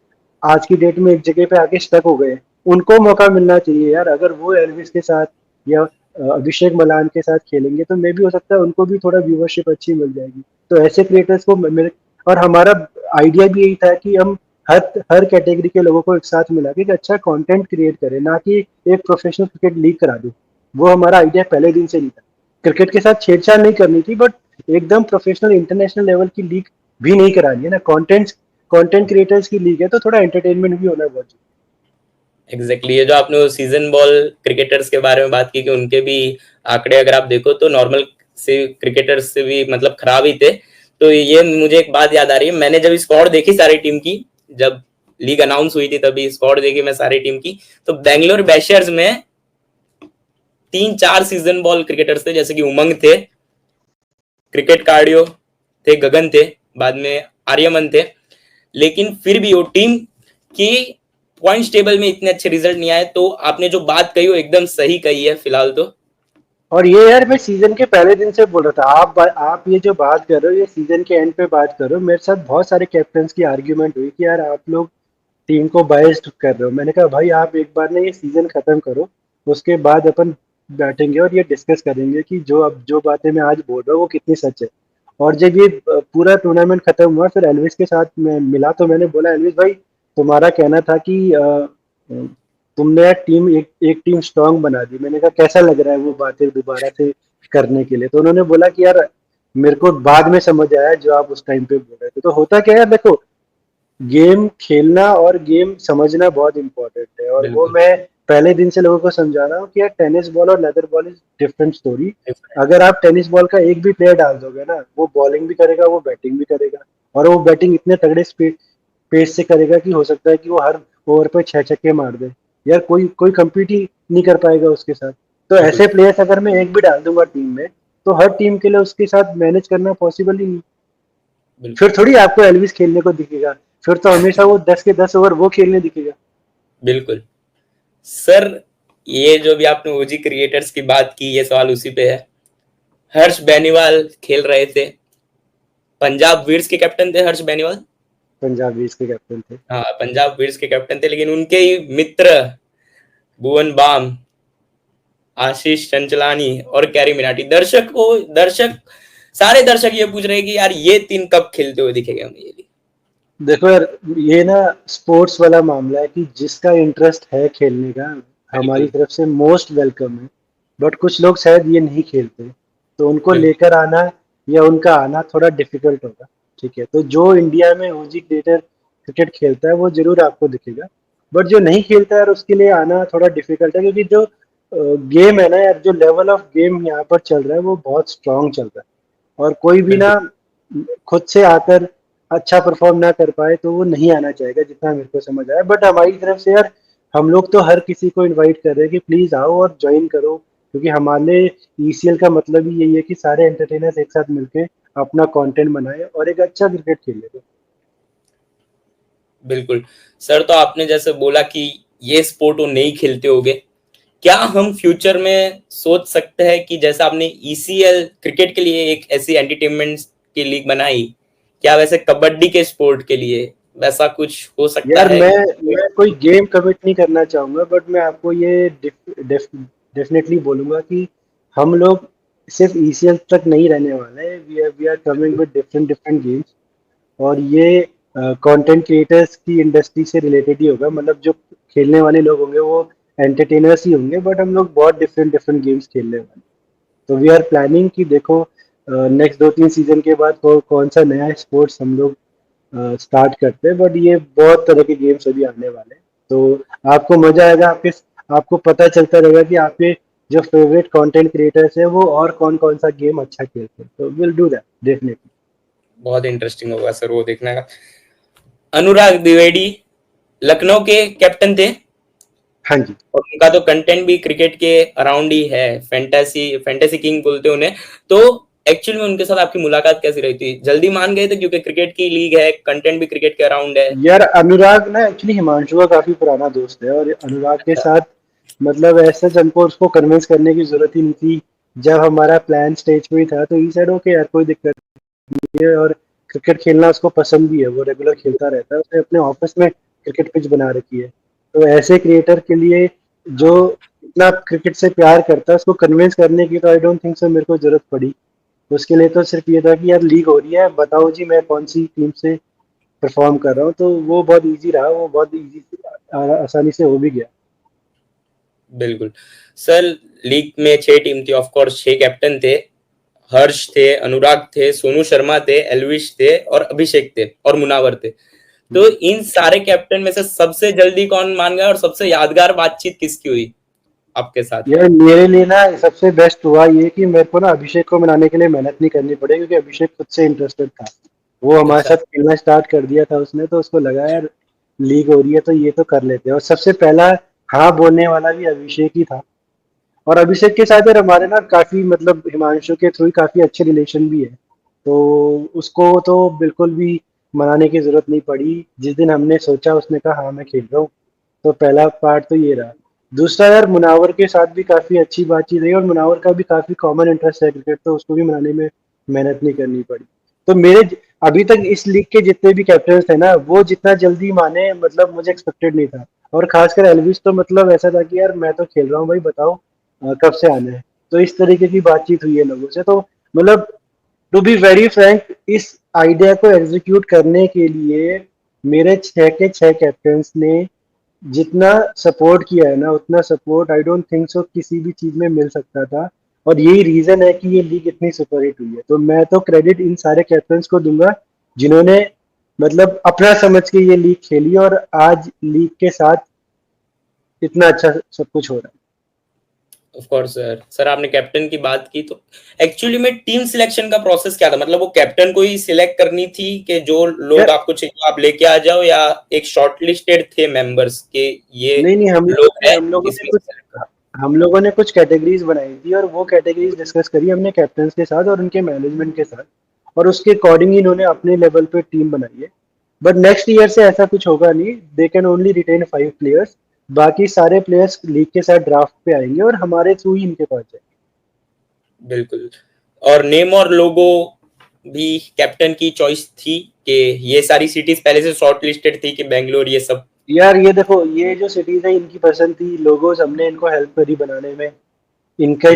आज की डेट में एक जगह पे आके स्टक हो गए। उनको मौका मिलना चाहिए यार। अगर वो एल्विस के साथ या अभिषेक मलान के साथ खेलेंगे तो मे भी हो सकता है उनको भी थोड़ा व्यूवरशिप अच्छी मिल जाएगी। तो ऐसे क्रिएटर्स को मेरे, और हमारा आइडिया भी यही था कि हम हर हर कैटेगरी के लोगों को एक साथ मिला के एक अच्छा कंटेंट क्रिएट करें, ना कि एक प्रोफेशनल क्रिकेट लीग करा दे। वो हमारा आइडिया पहले दिन से नहीं था। क्रिकेट के साथ छेड़छाड़ नहीं करनी थी, बट एकदम प्रोफेशनल इंटरनेशनल लेवल की लीग भी नहीं करानी है ना। कंटेंट क्रिएटर्स की लीग है तो थोड़ा एंटरटेनमेंट भी होना बहुत जरूरी एग्जैक्टली। ये जो आपने सीजन बॉल क्रिकेटर्स के बारे में बात की कि उनके भी आंकड़े अगर आप देखो तो नॉर्मल से क्रिकेटर्स से भी मतलब खराब ही थे। तो ये मुझे एक बात याद आ रही है, मैंने जब स्क्वाड देखी सारी टीम की, जब लीग अनाउंस हुई थी तभी स्क्वाड देखी मैं सारी टीम की, तो बैंगलोर बैशर्स में 3-4 सीजन बॉल क्रिकेटर्स थे, जैसे कि उमंग थे, क्रिकेट कार्डियो थे, गगन थे, बाद में आर्यमन थे, लेकिन फिर भी वो टीम की पॉइंट्स टेबल में इतने अच्छे रिजल्ट नहीं आए। तो आपने जो बात कही वो एकदम सही कही है फिलहाल तो। और ये यार मैं सीजन के पहले दिन से बोल रहा था। आप ये जो बात कर रहे हो ये सीजन के एंड पे बात कर रहे हो। मेरे साथ बहुत सारे कैप्टन्स की आर्ग्यूमेंट हुई कि यार आप लोग टीम को बायस्ड कर रहे हो। मैंने कहा भाई आप एक बार ना ये सीजन खत्म करो, उसके बाद अपन बैठेंगे और ये डिस्कस करेंगे कि जो अब जो बातें मैं आज बोल रहा हूँ वो कितनी सच है। और जब ये पूरा टूर्नामेंट खत्म हुआ फिर एलविस के साथ मैं मिला तो मैंने बोला एलविस भाई तुम्हारा कहना था कि तुमने यार टीम एक टीम स्ट्रांग बना दी। मैंने कहा कैसा लग रहा है वो बातें दोबारा से करने के लिए। तो उन्होंने बोला कि यार मेरे को बाद में समझ आया जो आप उस टाइम पे बोल रहे थे। तो होता क्या है देखो, गेम खेलना और गेम समझना बहुत इंपॉर्टेंट है। और वो बिल्कुल। मैं पहले दिन से लोगों को समझा रहा हूँ कि यार टेनिस बॉल और leather ball is different story. अगर आप टेनिस बॉल का एक भी प्लेयर डाल दोगे ना, वो बॉलिंग भी करेगा वो बैटिंग भी करेगा। और वो बैटिंग इतने तगड़े स्पीड पेस से करेगा कि हो सकता है कि वो हर ओवर पे 6 छक्के मार दे। यार कोई कोई compete ही नहीं कर पाएगा उसके साथ। तो बिल्कुल। ऐसे प्लेयर्स अगर मैं एक भी डाल दूंगा टीम में, तो हर टीम के लिए उसके साथ मैनेज करना पॉसिबल ही नहीं। बिल्कुल। फिर थोड़ी आपको एल्विस खेलने को दिखेगा, फिर तो हमेशा वो 10 के 10 ओवर वो खेलने दिखेगा। बिल्कुल सर, ये जो भी आपने ओजी क्रिएटर्स की बात की, ये सवाल उसी पे है। हर्ष बेनीवाल खेल रहे थे, पंजाब विर्स के कैप्टन थे हर्ष बेनीवाल। पंजाब विज के कैप्टन थे। हाँ, पंजाब विर्स के कैप्टन थे, लेकिन उनके ही मित्र भुवन बाम, आशीष चंचलानी और कैरी मिनाटी, दर्शक सारे दर्शक ये पूछ रहे हैं कि यार ये तीन कब खेलते हुए दिखेंगे हमें ये। देखो यार, ये ना स्पोर्ट्स वाला मामला है कि जिसका इंटरेस्ट है खेलने का हमारी बिल्कुल। तरफ से मोस्ट वेलकम है। बट कुछ लोग शायद ये नहीं खेलते, तो उनको बिल्कुल। लेकर आना या उनका आना थोड़ा डिफिकल्ट होगा। ठीक है, तो जो इंडिया में ओजी क्रिकेटर क्रिकेट खेलता है वो जरूर आपको दिखेगा। बट जो नहीं खेलता है यार उसके लिए आना थोड़ा डिफिकल्ट है, क्योंकि जो गेम है ना यार, जो लेवल ऑफ गेम यहाँ पर चल रहा है वो बहुत स्ट्रांग चल रहा है। और कोई भी ना बिल्कुल। खुद से आकर अच्छा परफॉर्म ना कर पाए तो वो नहीं आना चाहेगा, जितना मेरे को समझ आया। बट हमारी तरफ से यार हम लोग तो हर किसी को इनवाइट कर रहे हैं कि प्लीज आओ और ज्वाइन करो, क्योंकि हमारे ईसीएल का मतलब ही यही है कि सारे एंटरटेनर्स एक साथ मिलके अपना कंटेंट बनाए और एक अच्छा क्रिकेट खेले। बिल्कुल सर, तो आपने जैसे बोला कि ये स्पोर्ट वो नहीं खेलते होगे, क्या हम फ्यूचर में सोच सकते हैं कि जैसा आपने ईसीएल क्रिकेट के लिए एक ऐसी एंटरटेनमेंट की लीग बनाई, क्या वैसे कबड्डी के स्पोर्ट के लिए वैसा कुछ हो सकता यार है? मैं कोई गेम कमिट नहीं करना चाहूंगा, बट मैं आपको ये डेफिनेटली बोलूंगा कि हम लोग सिर्फ ईसीएल तक नहीं रहने वाले हैं। We are coming with different different games. और ये कंटेंट क्रिएटर्स की इंडस्ट्री से रिलेटेड ही होगा। मतलब जो खेलने वाले लोग होंगे वो एंटरटेनर्स ही होंगे, बट हम लोग बहुत डिफरेंट डिफरेंट गेम्स खेलने वाले। तो वी आर प्लानिंग कि देखो नेक्स्ट 2-3 सीजन के बाद कौन सा नया स्पोर्ट्स हम लोग स्टार्ट करते हैं। बट ये बहुत तरह के गेम्स अभी आने वाले हैं, तो आपको मजा आएगा। आपको पता चलता रहेगा कि आपके जो फेवरेट कंटेंट क्रिएटर्स है वो और कौन कौन सा गेम अच्छा खेलते हैं। तो विल डू दैट डेफिनेटली। बहुत इंटरेस्टिंग होगा सर वो देखने का। अनुराग द्विवेदी लखनऊ के कैप्टन थे, हाँ जी। और उनका तो कंटेंट भी क्रिकेट के अराउंड ही है, फैंटेसी फैंटेसी किंग बोलते हैं उन्हें। तो एक्चुअली में उनके साथ आपकी मुलाकात कैसी रही थी? जल्दी मान गए थे क्योंकि क्रिकेट की लीग है, कंटेंट भी क्रिकेट के अराउंड है? यार अनुराग ना एक्चुअली हिमांशु का काफी पुराना दोस्त है, और अनुराग के अच्छा। साथ मतलब ऐसे हमको उसको कन्विंस करने की जरूरत ही नहीं थी। जब हमारा प्लान स्टेज पे ही था तो ही साइड ओके यार कोई दिक्कत नहीं है। और क्रिकेट खेलना उसको पसंद भी है, वो रेगुलर खेलता रहता है। उसने अपने ऑफिस में क्रिकेट पिच बना रखी है। तो ऐसे क्रिएटर के लिए जो इतना क्रिकेट से प्यार करता है उसको कन्विंस करने की तो आई डोंट थिंक सो मेरे को जरूरत पड़ी। उसके लिए तो सिर्फ ये था कि यार लीग हो रही है, बताओ जी मैं कौन सी टीम से परफॉर्म कर रहा हूँ। तो वो बहुत इजी रहा, वो बहुत इजी आसानी से हो भी गया। बिल्कुल सर, लीग में 6 टीम थी, ऑफ कोर्स 6 कैप्टन थे। हर्ष थे, अनुराग थे, सोनू शर्मा थे, एलविश थे और अभिषेक थे और मुनावर थे। तो इन सारे कैप्टन में से सबसे जल्दी कौन मान गया और सबसे यादगार बातचीत किसकी हुई आपके साथ? यार मेरे लिए ना सबसे बेस्ट हुआ ये कि मेरे को ना अभिषेक को मनाने के लिए मेहनत नहीं करनी पड़ी, क्योंकि अभिषेक खुद से इंटरेस्टेड था। वो हमारे अच्छा। साथ खेलना स्टार्ट कर दिया था उसने, तो उसको लगा यार लीग हो रही है तो ये तो कर लेते हैं। और सबसे पहला हाँ बोलने वाला भी अभिषेक ही था। और अभिषेक के साथ यार हमारे ना काफी मतलब हिमांशु के थ्रू काफी अच्छे रिलेशन भी है। तो उसको तो बिल्कुल भी मनाने की जरूरत नहीं पड़ी। जिस दिन हमने सोचा उसने कहा हाँ मैं खेल रहा हूँ। तो पहला पार्ट तो ये रहा। दूसरा यार मुनावर के साथ भी काफी अच्छी बातचीत रही, और मुनावर का भी काफी कॉमन इंटरेस्ट है क्रिकेट, तो उसको भी मनाने में मेहनत नहीं करनी पड़ी। तो अभी तक इस लीग के जितने भी कैप्टन थे ना, वो जितना जल्दी माने, मतलब मुझे एक्सपेक्टेड नहीं था। और खासकर एल्विस तो मतलब ऐसा था कि यार मैं तो खेल रहा हूँ भाई, बताओ कब से आना है। तो इस तरीके की बातचीत हुई है लोगों से। तो मतलब टू बी वेरी फ्रैंक, इस आइडिया को एग्जीक्यूट करने के लिए मेरे 6 के 6 कैप्टन्स ने जितना सपोर्ट किया है ना, उतना सपोर्ट आई डोंट थिंक सो किसी भी चीज में मिल सकता था। और यही रीजन है कि ये लीग इतनी सुपरहिट हुई है। तो मैं तो क्रेडिट इन सारे कैप्टन्स को दूंगा जिन्होंने मतलब अपना समझ के ये लीग खेली, और आज लीग के साथ इतना अच्छा सब कुछ हो रहा ऑफ कोर्स सर। सर आपने कैप्टन की बात की, तो एक्चुअली में टीम सिलेक्शन का प्रोसेस क्या था? मतलब वो कैप्टन को ही सिलेक्ट करनी थी कि जो है लोग यार। आपको चाहिए आप लेके आ जाओ, या एक शॉर्टलिस्टेड थे मेंबर्स के ये नहीं नहीं, लोग हैं हम लोगों ने इसमें कुछ से select करो? हम लोगों ने कुछ कैटेगरीज बनाई थी, और वो कैटेगरीज डिस्कस करी हमने कैप्टन्स के साथ और उनके मैनेजमेंट के साथ, और उसके अकॉर्डिंग ही इन्होंने अपने लेवल पे टीम बनाई है। बट नेक्स्ट ईयर से ऐसा कुछ होगा नहीं, they can only retain 5 players. बाकी सारे प्लेयर्स लीग के साथ ड्राफ्ट पे आएंगे और हमारे थ्रू ही इनके पास जाएंगे। बिल्कुल। और नेम और लोगो भी कैप्टन की चॉइस थी कि ये सारी सिटीज पहले से शॉर्ट लिस्टेड थी कि बेंगलोर ये सब? यार ये देखो, ये जो सिटीज है इनकी पसंद थी, लोगोज हमने इनको हेल्प करी बनाने में। इनका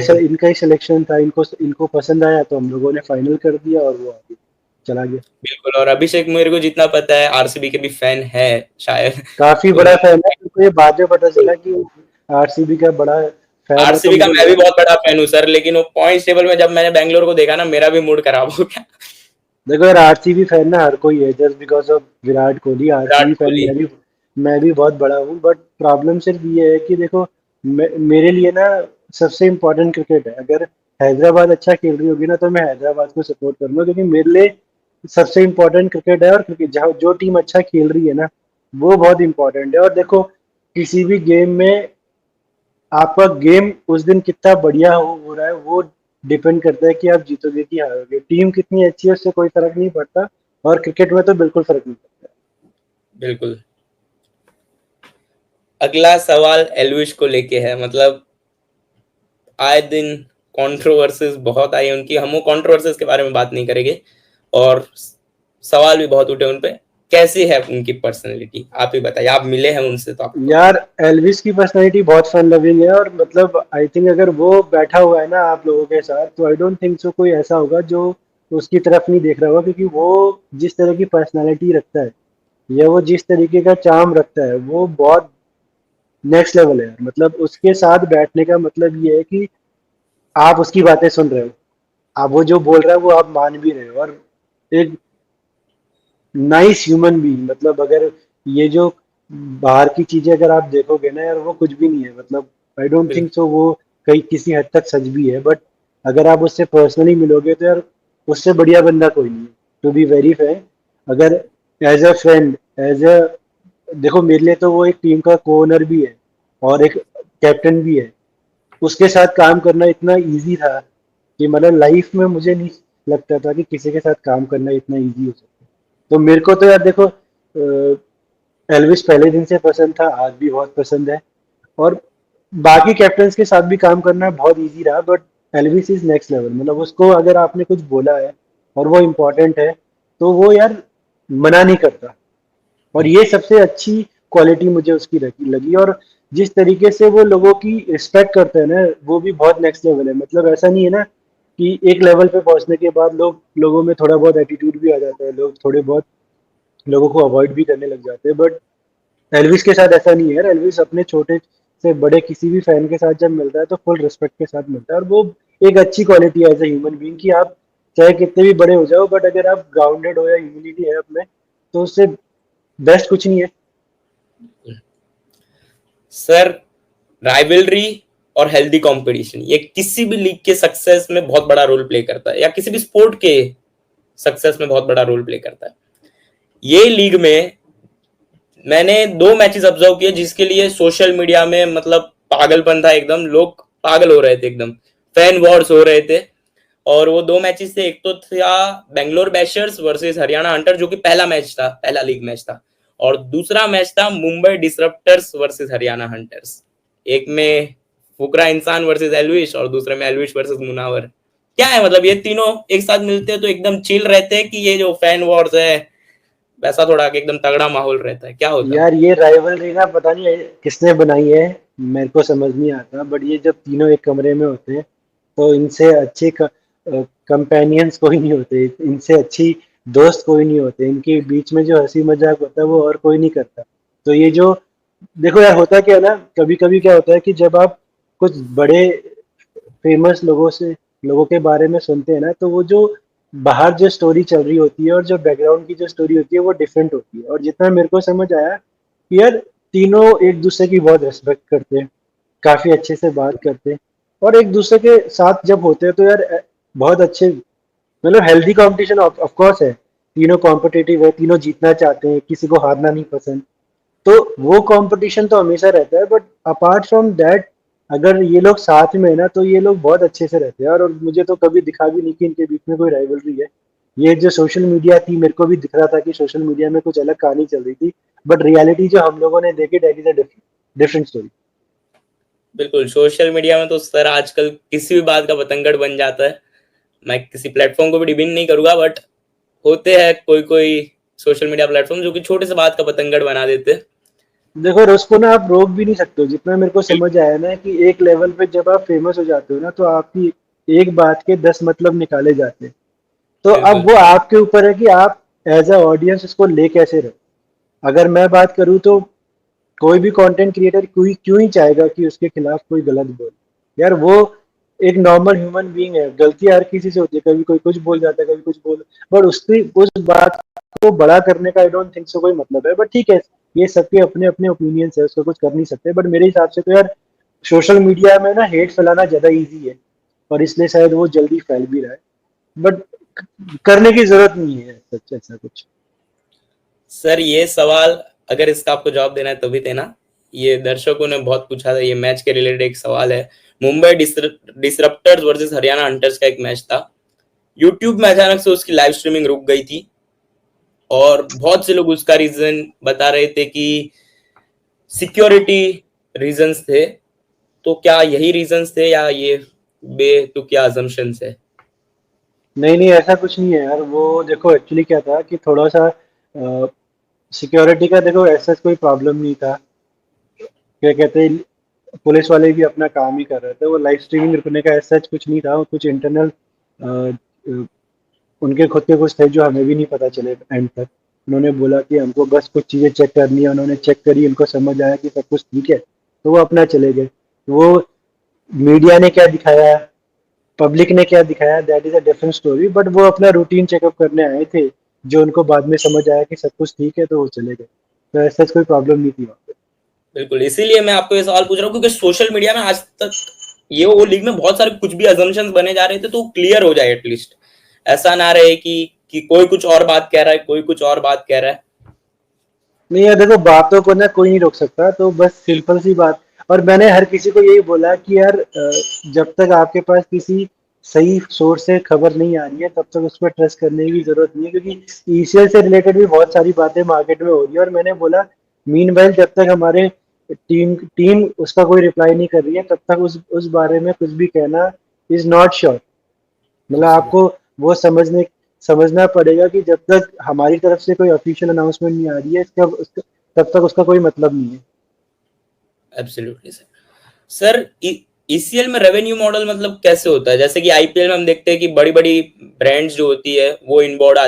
ही सिलेक्शन था, इनको पसंद आया तो हम लोगों ने फाइनल कर दिया और वो आगे चला गया। बिल्कुल। और अभिषेक मेरे को जितना पता है आरसीबी के भी फैन है शायद। काफी तो बड़ा फैन है, मेरे को ये बाद में पता चला कि आरसीबी का बड़ा फैन है, तो आरसीबी का मुझे मैं भी लगा। बहुत बड़ा फैन हूँ सर, लेकिन वो पॉइंट्स टेबल में जब मैंने बैंगलोर को देखा ना, मेरा भी मूड खराब हो गया। देखो यार, आरसीबी फैन ना हर कोई है, just because of Virat Kohli. Virat RCB fan Kohli. मैं भी बहुत बड़ा हूँ। बट प्रॉब्लम सिर्फ ये है कि देखो, मेरे लिए ना सबसे इम्पोर्टेंट क्रिकेट है। अगर हैदराबाद अच्छा खेल रही होगी ना, तो मैं हैदराबाद को सपोर्ट करूंगा, क्योंकि मेरे लिए सबसे इम्पोर्टेंट क्रिकेट है। और क्रिकेट जहाँ जो टीम अच्छा खेल रही है ना, वो बहुत इंपॉर्टेंट है। और देखो, किसी भी गेम में आपका गेम उस दिन कितना बढ़िया हो रहा है, वो डिपेंड करता है कि आप जीतोगे कि हारोगे। टीम कितनी अच्छी है उससे कोई फर्क नहीं पड़ता, और क्रिकेट में तो बिल्कुल फर्क नहीं पड़ता। बिल्कुल। अगला सवाल एलविश को लेके है। मतलब आए दिन कंट्रोवर्सीज बहुत आई उनकी, हम वो कंट्रोवर्सीज के बारे में बात नहीं करेंगे। और सवाल भी बहुत उठे उन पे। कैसी है उनकी पर्सनैलिटी, आप ही बताइए, आप मिले हैं उनसे तो आपको पता यार, एल्विस की पर्सनैलिटी बहुत फन लविंग है, और मतलब आई थिंक अगर वो बैठा हुआ है ना आप लोगों के साथ, तो आई डोंट थिंक सो कोई ऐसा होगा जो उसकी तरफ नहीं देख रहा होगा। क्योंकि वो जिस तरह की पर्सनैलिटी रखता है, या वो जिस तरीके का चार्म रखता है, वो बहुत नेक्स्ट लेवल है। मतलब उसके साथ बैठने का मतलब ये है कि आप उसकी बातें सुन रहे हो, आप वो जो बोल रहा है वो आप मान भी रहे हो। और एक नाइस ह्यूमन बीइंग, मतलब अगर ये जो बाहर की चीजें अगर आप देखोगे ना यार, वो कुछ भी नहीं है। मतलब आई डोंट है। थिंक सो वो कहीं किसी हद तक सच भी है। बट अगर आप उससे पर्सनली मिलोगे तो यार, उससे बढ़िया बंदा कोई नहीं है, टू बी वेरी फेयर। अगर as a friend, as a देखो, मेरे लिए तो वो एक टीम का को ओनर भी है और एक कैप्टन भी है। उसके साथ काम करना इतना इजी था कि मतलब लाइफ में मुझे नहीं लगता था कि किसी के साथ काम करना इतना इजी हो सकता है। तो मेरे को तो यार देखो, एल्विस पहले दिन से पसंद था, आज भी बहुत पसंद है। और बाकी कैप्टन्स के साथ भी काम करना बहुत इजी रहा। But Elvis is next level. मतलब उसको अगर आपने कुछ बोला है और वो इम्पोर्टेंट है, तो वो यार मना नहीं करता। और ये सबसे अच्छी क्वालिटी मुझे उसकी लगी। और जिस तरीके से वो लोगों की रिस्पेक्ट करते हैं ना, वो भी बहुत नेक्स्ट लेवल है। मतलब ऐसा नहीं है ना कि एक लेवल पे पहुंचने के बाद लोगों में थोड़ा बहुत एटीट्यूड भी आ जाता है, लोग थोड़े बहुत लोगों को अवॉइड भी करने लग जाते हैं। बट एल्विस के साथ ऐसा नहीं है। एल्विस अपने छोटे से बड़े किसी भी फैन के साथ जब मिलता है तो फुल रिस्पेक्ट के साथ मिलता है। और वो एक अच्छी क्वालिटी है एज ए ह्यूमन बीइंग, कि आप चाहे कितने भी बड़े हो जाओ, बट अगर आप ग्राउंडेड हो या ह्यूमिलिटी है अपने, तो उससे बेस्ट कुछ नहीं है। सर राइवलरी और हेल्दी कंपटीशन ये किसी भी लीग के सक्सेस में बहुत बड़ा रोल प्ले करता है, या किसी भी स्पोर्ट के सक्सेस में बहुत बड़ा रोल प्ले करता है। ये लीग में मैंने 2 मैचेस ऑब्जर्व किए जिसके लिए सोशल मीडिया में मतलब पागलपन था एकदम, लोग पागल हो रहे थे एकदम, फैन वॉर्स हो रहे थे। और वो 2 मैचेस थे, एक तो था बेंगलोर बैशर्स वर्सेस हरियाणा हंटर जो कि पहला मैच था, पहला लीग मैच था। और दूसरा मैच था मुंबई डिसरप्टर्स वर्सेस हरियाणा हंटर्स। एक में फुकरा इंसान वर्सेस एलविश और दूसरे में एलविश वर्सेस मुनावर। क्या है मतलब ये तीनों एक साथ मिलते हैं तो एकदम चिल रहते हैं कि ये जो फैन वॉर्स है वैसा थोड़ा कि एकदम तगड़ा माहौल रहता है, क्या होता है? यार ये राइवलरी ना पता नहीं किसने बनाई है, मेरे को समझ नहीं आता, बट ये जब तीनों एक कमरे में होते हैं तो इनसे अच्छे कंपेनियंस कोई नहीं होते, इनसे अच्छी दोस्त कोई नहीं होते, इनके बीच में जो हंसी मजाक होता है वो और कोई नहीं करता। तो ये जो देखो यार होता क्या है ना, कभी कभी क्या होता है कि जब आप कुछ बड़े फेमस लोगों के बारे में सुनते हैं ना, तो वो जो बाहर जो स्टोरी चल रही होती है और जो बैकग्राउंड की जो स्टोरी होती है वो डिफरेंट होती है। और जितना मेरे को समझ आया कि यार तीनों एक दूसरे की बहुत रेस्पेक्ट करते हैं, काफी अच्छे से बात करते हैं, और एक दूसरे के साथ जब होते हैं तो यार बहुत अच्छे, मतलब हेल्दी कंपटीशन ऑफ कोर्स है। तीनों कॉम्पिटिटिव है, तीनों जीतना चाहते हैं, किसी को हारना नहीं पसंद। तो वो कंपटीशन तो हमेशा रहता है, बट अपार्ट फ्रॉम दैट अगर ये लोग साथ में है ना तो ये लोग बहुत अच्छे से रहते हैं। और मुझे तो कभी दिखा भी नहीं कि इनके बीच में कोई राइवलरी है। ये जो सोशल मीडिया थी, मेरे को भी दिख रहा था कि सोशल मीडिया में कुछ अलग कहानी चल रही थी, बट रियलिटी जो हम लोगों ने देखी that is a different story. बिल्कुल, सोशल मीडिया में तो सर आजकल किसी भी बात का बतंगड़ बन जाता है। मैं किसी प्लेटफॉर्म को भी डिबिन नहीं करूंगा, बट होते हैं कोई कोई सोशल मीडिया प्लेटफॉर्म जो कि छोटे से बात का बतंगड़ बना देते हैं। देखो और उसको ना आप रोक भी नहीं सकते हो। जितना मेरे को समझ आया ना कि एक लेवल पे जब आप फेमस हो जाते हो ना तो आपकी एक बात के 10 मतलब निकाले जाते हैं। तो अब बिल्कुल। वो आपके ऊपर है कि आप एज अ ऑडियंस उसको ले कैसे रहे। अगर मैं बात करूँ तो कोई भी कंटेंट क्रिएटर कोई क्यों ही चाहेगा कि उसके खिलाफ कोई गलत बोले। यार वो एक नॉर्मल ह्यूमन बीइंग है, गलती हर किसी से होती है, कभी कोई कुछ बोल जाता है, कभी कुछ बोल, बट उसकी उस बात को बड़ा करने का आई डोंट थिंक सो कोई मतलब है। बट ठीक है, ये सबके अपने अपने ओपिनियंस है, उसको कुछ कर नहीं सकते। बट मेरे हिसाब से तो यार सोशल मीडिया में ना हेट फैलाना ज्यादा इजी है, और इसलिए शायद वो जल्दी फैल भी रहा है। बट करने की जरूरत नहीं है सच ऐसा कुछ। सर ये सवाल अगर इसका आपको जवाब देना है तो भी देना। ये दर्शकों ने बहुत पूछा था, ये मैच के रिलेटेड एक सवाल है। मुंबई डिसरप्टर्स वर्सेस हरियाणा हंटर्स का एक मैच था। यूट्यूब में अचानक से उसकी लाइव स्ट्रीमिंग रुक गई थी और बहुत से लोग उसका रीजन बता रहे थे कि सिक्योरिटी रीजंस थे। तो क्या यही रीजंस थे या ये बेतुकिया अजम्पशंस है? नहीं नहीं, ऐसा कुछ नहीं है यार। वो देखो एक्चुअली क्या था कि थोड़ा सा सिक्योरिटी का देखो ऐसा कोई प्रॉब्लम नहीं था। क्या कहते हैं, पुलिस वाले भी अपना काम ही कर रहे थे। वो लाइव स्ट्रीमिंग रुकने का ऐसा कुछ नहीं था, वो कुछ इंटरनल उनके खुद के कुछ थे जो हमें भी नहीं पता चले एंड तक। उन्होंने बोला कि हमको बस कुछ चीज़ें चेक करनी है, उन्होंने चेक करी, उनको समझ आया कि सब कुछ ठीक है, तो वो अपना चले गए। वो मीडिया ने क्या दिखाया, पब्लिक ने क्या दिखाया, that is a different story. But वो अपना रूटीन चेकअप करने आए थे, जो उनको बाद में समझ आया कि सब कुछ ठीक है, तो वो चले गए। तो ऐसा कोई प्रॉब्लम नहीं थी वहाँ पे। बिल्कुल, इसीलिए मैं आपको ये सवाल पूछ रहा हूँ क्योंकि सोशल मीडिया में आज तक ये वो लीग में बहुत सारे कुछ भी अजम्पशंस बने जा रहे थे, तो क्लियर हो जाए एटलीस्ट। ऐसा ना रहे कि कोई कुछ और बात कह रहा है, कोई कुछ और बात कह रहा है। नहीं यार देखो, बातों को ना कोई नहीं रोक सकता, तो बस सिंपल सी बात। और मैंने हर किसी को यही बोला कि यार जब तक आपके पास किसी सही सोर्स से खबर नहीं आ रही है तब तक उस पर ट्रस्ट करने की जरूरत नहीं है, क्योंकि ईसीएल से रिलेटेड भी बहुत सारी बातें मार्केट में हो रही है। और मैंने बोला मीनवाइल जब तक हमारे टीम टीम उसका कोई रिप्लाई नहीं कर रही है तब तक उस बारे में कुछ भी कहना इज नॉट श्योर। मतलब आपको वो समझना पड़ेगा कि जब तक हमारी तरफ से कोई ऑफिशियल अनाउंसमेंट नहीं आ रही है तब तक उसका कोई मतलब नहीं है। Absolutely sir. सर ईसीएल में रेवेन्यू मॉडल मतलब कैसे होता है? जैसे कि आईपीएल में हम देखते हैं कि बड़ी बड़ी ब्रांड्स जो होती है वो इनबोर्ड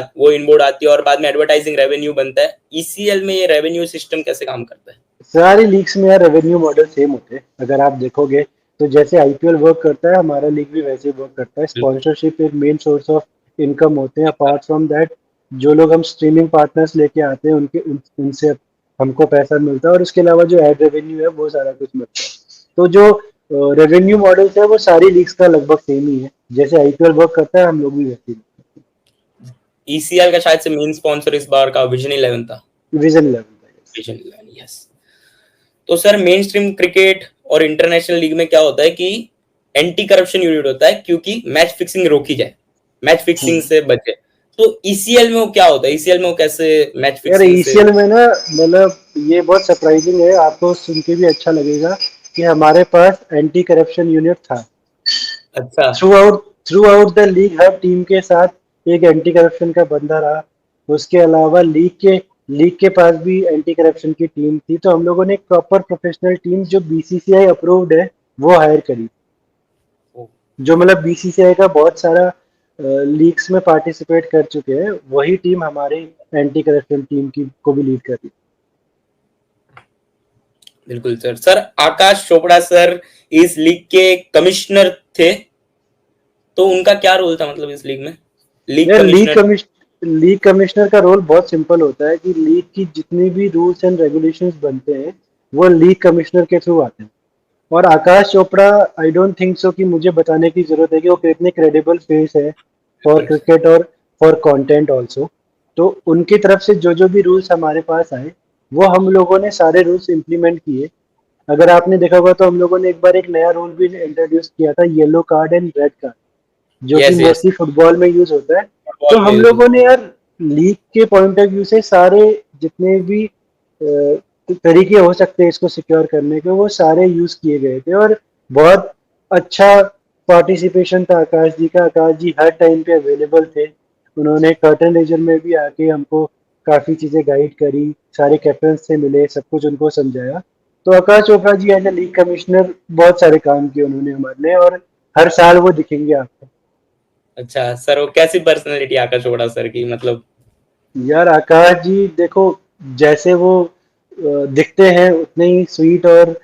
आती है और बाद में एडवर्टाइजिंग रेवेन्यू बनता है। ईसीएल में ये रेवेन्यू सिस्टम कैसे काम करता है? सारी लीग्स में यार रेवेन्यू मॉडल सेम होते हैं अगर आप देखोगे। तो जैसे आईपीएल वर्क करता है, हमारा लीग भी वैसे ही वर्क करता है। बिल्कुल। स्पॉन्सरशिप एक मेन सोर्स ऑफ इनकम होते हैं। अपार्ट फ्रॉम दैट जो लोग हम स्ट्रीमिंग पार्टनर्स लेके आते हैं उनसे हमको पैसा मिलता है, और उसके अलावा जो एड रेवेन्यू है वो सारा कुछ मिलता है। तो जो रेवेन्यू मॉडल्स है वो सारी लीग्स का लगभग सेम ही है। जैसे आईपीएल वर्क करता है हम लोग भी वैसे ही ईसीएल का शायद से मेन स्पॉन्सर इस बार का विजन 11 था। Vision level. Vision 11, yes. तो सर मेन स्ट्रीम क्रिकेट और इंटरनेशनल लीग में क्या होता है कि एंटी करप्शन यूनिट होता है क्योंकि मैच फिक्सिंग रोकी जाए, मैच फिक्सिंग से बचे। तो ईसीएल में वो क्या होता है? ईसीएल में वो कैसे मैच यार फिक्सिंग से? ईसीएल में ना, मतलब ये बहुत सरप्राइजिंग है, आपको सुन के भी अच्छा लगेगा कि हमारे पास एंटी करप्शन यूनिट था अच्छा। Through out through out the league her team के साथ एक एंटी करप्शन का बंदा रहा। उसके अलावा लीग के पास भी एंटी करप्शन की टीम थी, तो हम लोगों ने एक प्रॉपर प्रोफेशनल टीम जो बीसीसीआई अप्रूव्ड है वो हायर करी, जो मतलब बीसीसीआई का बहुत सारा लीग्स में पार्टिसिपेट कर चुके हैं। वही टीम हमारे एंटी करप्शन टीम की को भी लीड कर रही है। बिल्कुल सर। सर आकाश चोपड़ा सर इस लीग के कमिश्नर थे, तो उनका क्या रोल था मतलब इस लीग में, लीग यार कमिश्नर? लीग कमिश्नर का रोल बहुत सिंपल होता है कि लीग की जितनी भी रूल्स एंड रेगुलेशंस बनते हैं वो लीग कमिश्नर के थ्रू आते हैं। और Akash Chopra, I don't think so कि मुझे बताने की जरूरत है कि वो कितने क्रेडिबल फेस है फॉर बिल्कुल क्रिकेट और फॉर कंटेंट आल्सो। तो उनकी तरफ से जो जो भी रूल्स हमारे पास आए वो हम लोगों ने सारे रूल्स इम्प्लीमेंट किए। अगर आपने देखा होगा तो हम लोगों ने एक बार एक नया रूल भी इंट्रोड्यूस किया था, yellow card and red card, जो कि यस यस, मोस्टली फुटबॉल में यूज होता है। तो फुटबॉल में हम यूज लोगों होता ने यार लीग के पॉइंट ऑफ व्यू से सारे जितने भी तरीके हो सकते हैं इसको सिक्योर करने के वो सारे यूज किए गए थे। और बहुत अच्छा पार्टिसिपेशन था आकाश जी का। आकाश जी हर टाइम पे अवेलेबल थे। उन्होंने कर्टन रेजर में भी आके हमको काफी चीजें गाइड करी, सारे कैप्टन से मिले, सब कुछ उनको समझाया। तो आकाश Chopra ji as a league commissioner बहुत सारे काम किए उन्होंने हमारे लिए, और हर साल वो दिखेंगे आपको। है। अच्छा सर, वो कैसी पर्सनैलिटी आकाश चोपड़ा सर की मतलब? यार आकाश जी देखो, जैसे वो दिखते हैं उतने ही स्वीट और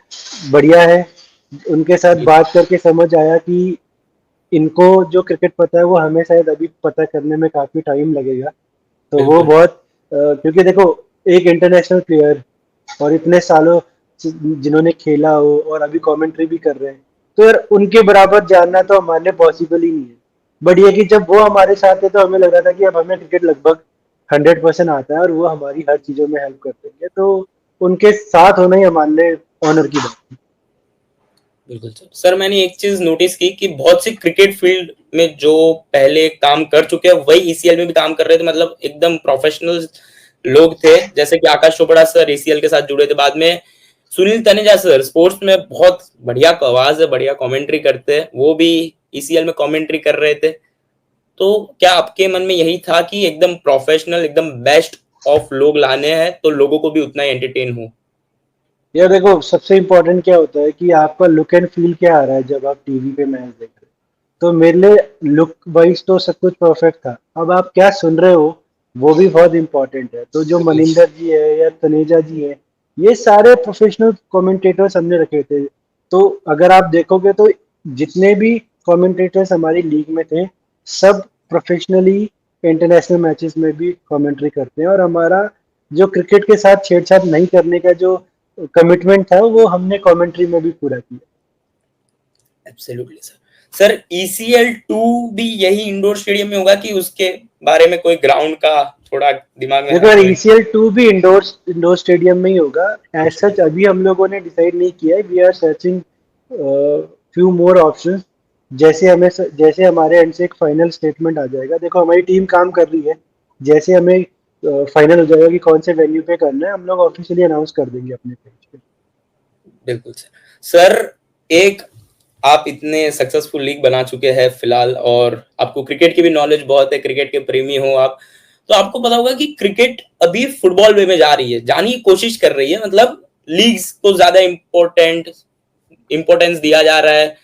बढ़िया है। उनके साथ बात करके समझ आया कि इनको जो क्रिकेट पता है वो हमें शायद अभी पता करने में काफी टाइम लगेगा। तो वो बिल्कुल बहुत क्योंकि देखो एक इंटरनेशनल प्लेयर और इतने सालों जिन्होंने खेला हो और अभी कमेंट्री भी कर रहे हैं, तो यार उनके बराबर जानना तो हमारे लिए पॉसिबल ही नहीं है। बट ये कि जब वो हमारे साथ थे तो हमें लग रहा था कि अब हमें क्रिकेट लगभग 100% आता है और वो हमारी हर चीजों में हेल्प कर देंगे। तो उनके साथ होना ही हमारे लिए ऑनर की बात है। बिल्कुल सर। सर मैंने एक चीज नोटिस की कि बहुत सी क्रिकेट फील्ड में जो पहले काम कर चुके हैं वही ईसीएल में भी काम कर रहे थे, मतलब एकदम प्रोफेशनल लोग थे। जैसे कि आकाश चोपड़ा सर ईसीएल के साथ जुड़े थे, बाद में सुनील तनेजा सर स्पोर्ट्स में बहुत बढ़िया आवाज है, बढ़िया कमेंट्री करते हैं, वो भी ईसीएल में कमेंट्री कर रहे थे। तो क्या आपके मन में यही था कि एकदम प्रोफेशनल, एकदम बेस्ट ऑफ लोग लाने हैं तो लोगों को भी उतना ही एंटरटेन हो? यार देखो सबसे इम्पोर्टेंट क्या होता है कि आपका लुक एंड फील क्या आ रहा है जब आप टीवी पे मैच देख रहे हो। तो मेरे लिए लुक वाइज तो सब कुछ परफेक्ट था, अब आप क्या सुन रहे हो वो भी बहुत इंपॉर्टेंट है। तो जो बिल्कुल मनिंदर जी है या तनेजा जी है, ये सारे प्रोफेशनल कमेंटेटर्स हमने रखे थे। तो अगर आप देखोगे तो जितने भी कमेंटेटर्स हमारी लीग में थे सब प्रोफेशनली इंटरनेशनल मैचेस में भी कमेंट्री करते हैं। और हमारा जो क्रिकेट के साथ छेड़छाड़ नहीं करने का जो कमिटमेंट था वो हमने कमेंट्री में भी पूरा किया। Absolutely sir. सर ईसीएल 2 भी यही इंडोर स्टेडियम में होगा कि उसके बारे में कोई ग्राउंड का थोड़ा दिमाग में देखो है यार कोई? ईसीएल 2 भी इंडोर इंडोर स्टेडियम में ही होगा। एज सच अभी हम लोगों ने डिसाइड नहीं किया है, we are searching few more options. जैसे हमारे एंड से एक फाइनल स्टेटमेंट आ जाएगा, देखो हमारी टीम काम कर रही है, जैसे हमें फाइनल हो जाएगा कि कौन से वेन्यू पे करना है हम लोग ऑफिशियली अनाउंस कर देंगे अपने पेज पे। बिल्कुल सर। सर एक, आप इतने सक्सेसफुल लीग बना चुके हैं फिलहाल, और आपको क्रिकेट की भी नॉलेज बहुत है, क्रिकेट के प्रेमी हो आप, तो आपको पता होगा कि क्रिकेट अभी फुटबॉल वे में जा रही है, जाने की कोशिश कर रही है, मतलब लीग्स को ज्यादा इंपॉर्टेंस दिया जा रहा है,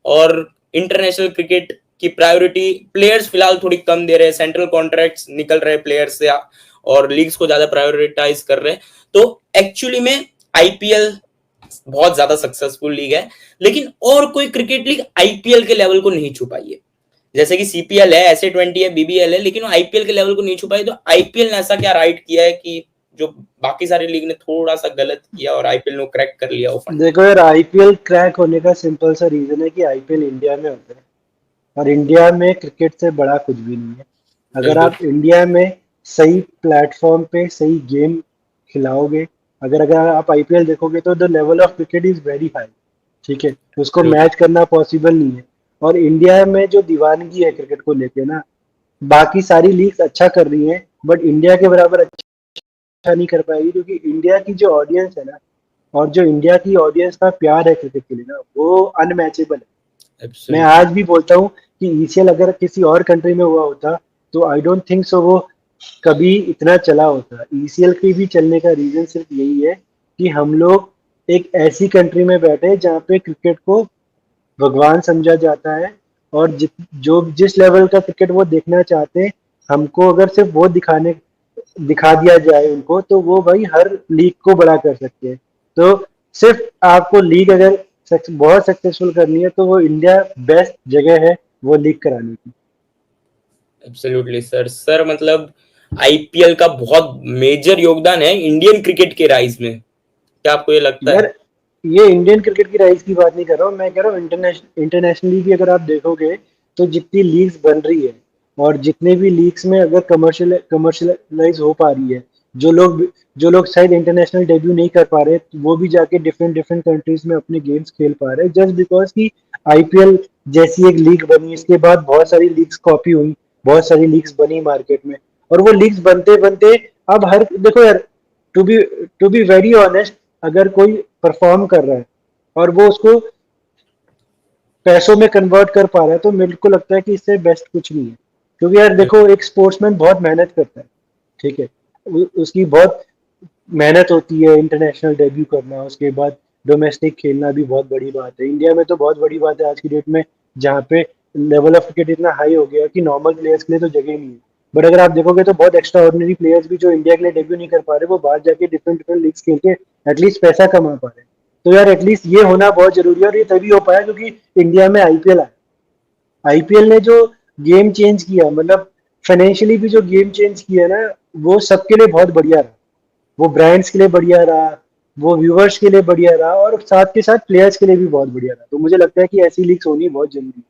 और इंटरनेशनल क्रिकेट की प्रायोरिटी प्लेयर्स फिलहाल थोड़ी कम दे रहे हैं, सेंट्रल कॉन्ट्रैक्ट्स निकल रहे प्लेयर्स से, और लीग्स को ज्यादा प्रायोरिटाइज कर रहे हैं। तो एक्चुअली में आईपीएल बहुत ज्यादा सक्सेसफुल लीग है, लेकिन और कोई क्रिकेट लीग आईपीएल के लेवल को नहीं छू पाई है। जैसे कि सीपीएल है, एसए 20 है, बीबीएल है, लेकिन वो आईपीएल के लेवल को नहीं छू पाई। तो आईपीएल ने ऐसा क्या राइट किया है कि जो बाकी सारी लीग ने थोड़ा सा गलत किया और आईपीएल ने क्रैक कर लिया वो फंडा? देखो यार आईपीएल क्रैक होने का सिंपल सा रीजन है कि आईपीएल इंडिया में होता है, और इंडिया में क्रिकेट से बड़ा कुछ भी नहीं है। अगर बिल्कुल आप इंडिया में सही प्लेटफॉर्म पे सही गेम खिलाओगे, अगर अगर आप आईपीएल देखोगे तो the level of cricket is very high. ठीक है, उसको बिल्कुल मैच करना पॉसिबल नहीं है। और इंडिया में जो दीवानगी है क्रिकेट को लेके ना, बाकी सारी लीग्स अच्छा कर रही हैं बट इंडिया के बराबर अच्छा नहीं कर पाएगी, क्योंकि इंडिया की जो ऑडियंस है ना, और जो इंडिया की ऑडियंस का प्यार है क्रिकेट के लिए ना, वो अनमैचेबल है। मैं एब्सोल्युटली। आज भी बोलता हूँ कि ईसीएल अगर किसी और कंट्री में हुआ होता तो आई डोंट थिंक सो वो कभी इतना चला होता। ईसीएल के भी चलने का रीजन सिर्फ यही है कि हम लोग एक ऐसी कंट्री में बैठे हैं जहाँ पे क्रिकेट को भगवान समझा जाता है, और जो जिस लेवल का क्रिकेट वो देखना चाहते हैं, हमको अगर सिर्फ वो दिखा दिया जाए उनको, तो वो भाई हर लीग को बड़ा कर सकते हैं। तो सिर्फ आपको लीग अगर बहुत सक्सेसफुल करनी है तो वो इंडिया बेस्ट जगह है वो लीग कराने की। Absolutely sir. सर मतलब आईपीएल का बहुत मेजर योगदान है इंडियन क्रिकेट के राइज में, क्या आपको ये लगता यार है? ये इंडियन क्रिकेट की राइज की बात नहीं कर रहा हूँ, मैं कह रहा हूँ इंटरनेशनली भी अगर आप देखोगे तो जितनी लीग्स बन रही है और जितने भी लीग्स में अगर कमर्शियलाइज हो पा रही है, जो लोग शायद इंटरनेशनल डेब्यू नहीं कर पा रहे वो भी जाके डिफरेंट डिफरेंट कंट्रीज में अपने गेम्स खेल पा रहे हैं जस्ट बिकॉज कि आईपीएल जैसी एक लीग बनी। इसके बाद बहुत सारी लीग्स कॉपी हुई, बहुत सारी लीग्स बनी मार्केट में, और वो लीग्स बनते बनते अब हर देखो यार, to be to be very honest, अगर कोई परफॉर्म कर रहा है और वो उसको पैसों में कन्वर्ट कर पा रहा है तो मेरे को लगता है कि इससे बेस्ट कुछ नहीं है। क्योंकि यार देखो एक स्पोर्ट्समैन बहुत मेहनत करता है, ठीक है, उसकी बहुत मेहनत होती है इंटरनेशनल डेब्यू करना, उसके बाद डोमेस्टिक खेलना भी बहुत बड़ी बात है। इंडिया में तो बहुत बड़ी बात है आज की डेट में, जहाँ पे लेवल ऑफ क्रिकेट इतना हाई हो गया कि नॉर्मल प्लेयर्स के लिए तो जगह ही नहीं है। बट अगर आप देखोगे तो बहुत एक्स्ट्रा ऑर्डिनरी प्लेयर्स भी जो इंडिया के लिए डेब्यू नहीं कर पा रहे वो बाहर जाके डिफरेंट डिफरेंट लीग्स खेल के एटलीस्ट पैसा कमा पा रहे हैं। तो यार एटलीस्ट ये होना बहुत जरूरी है, और ये तभी हो पाया क्योंकि इंडिया में आईपीएल आया। आईपीएल ने जो गेम चेंज किया, मतलब फाइनेंशियली भी जो गेम चेंज किया ना, वो सबके लिए बहुत बढ़िया रहा। वो ब्रांड्स के लिए बढ़िया रहा, वो व्यूवर्स के लिए बढ़िया रहा, और साथ के साथ प्लेयर्स के लिए भी बहुत बढ़िया रहा। तो मुझे लगता है कि ऐसी लीग्स होनी बहुत जरूरी है।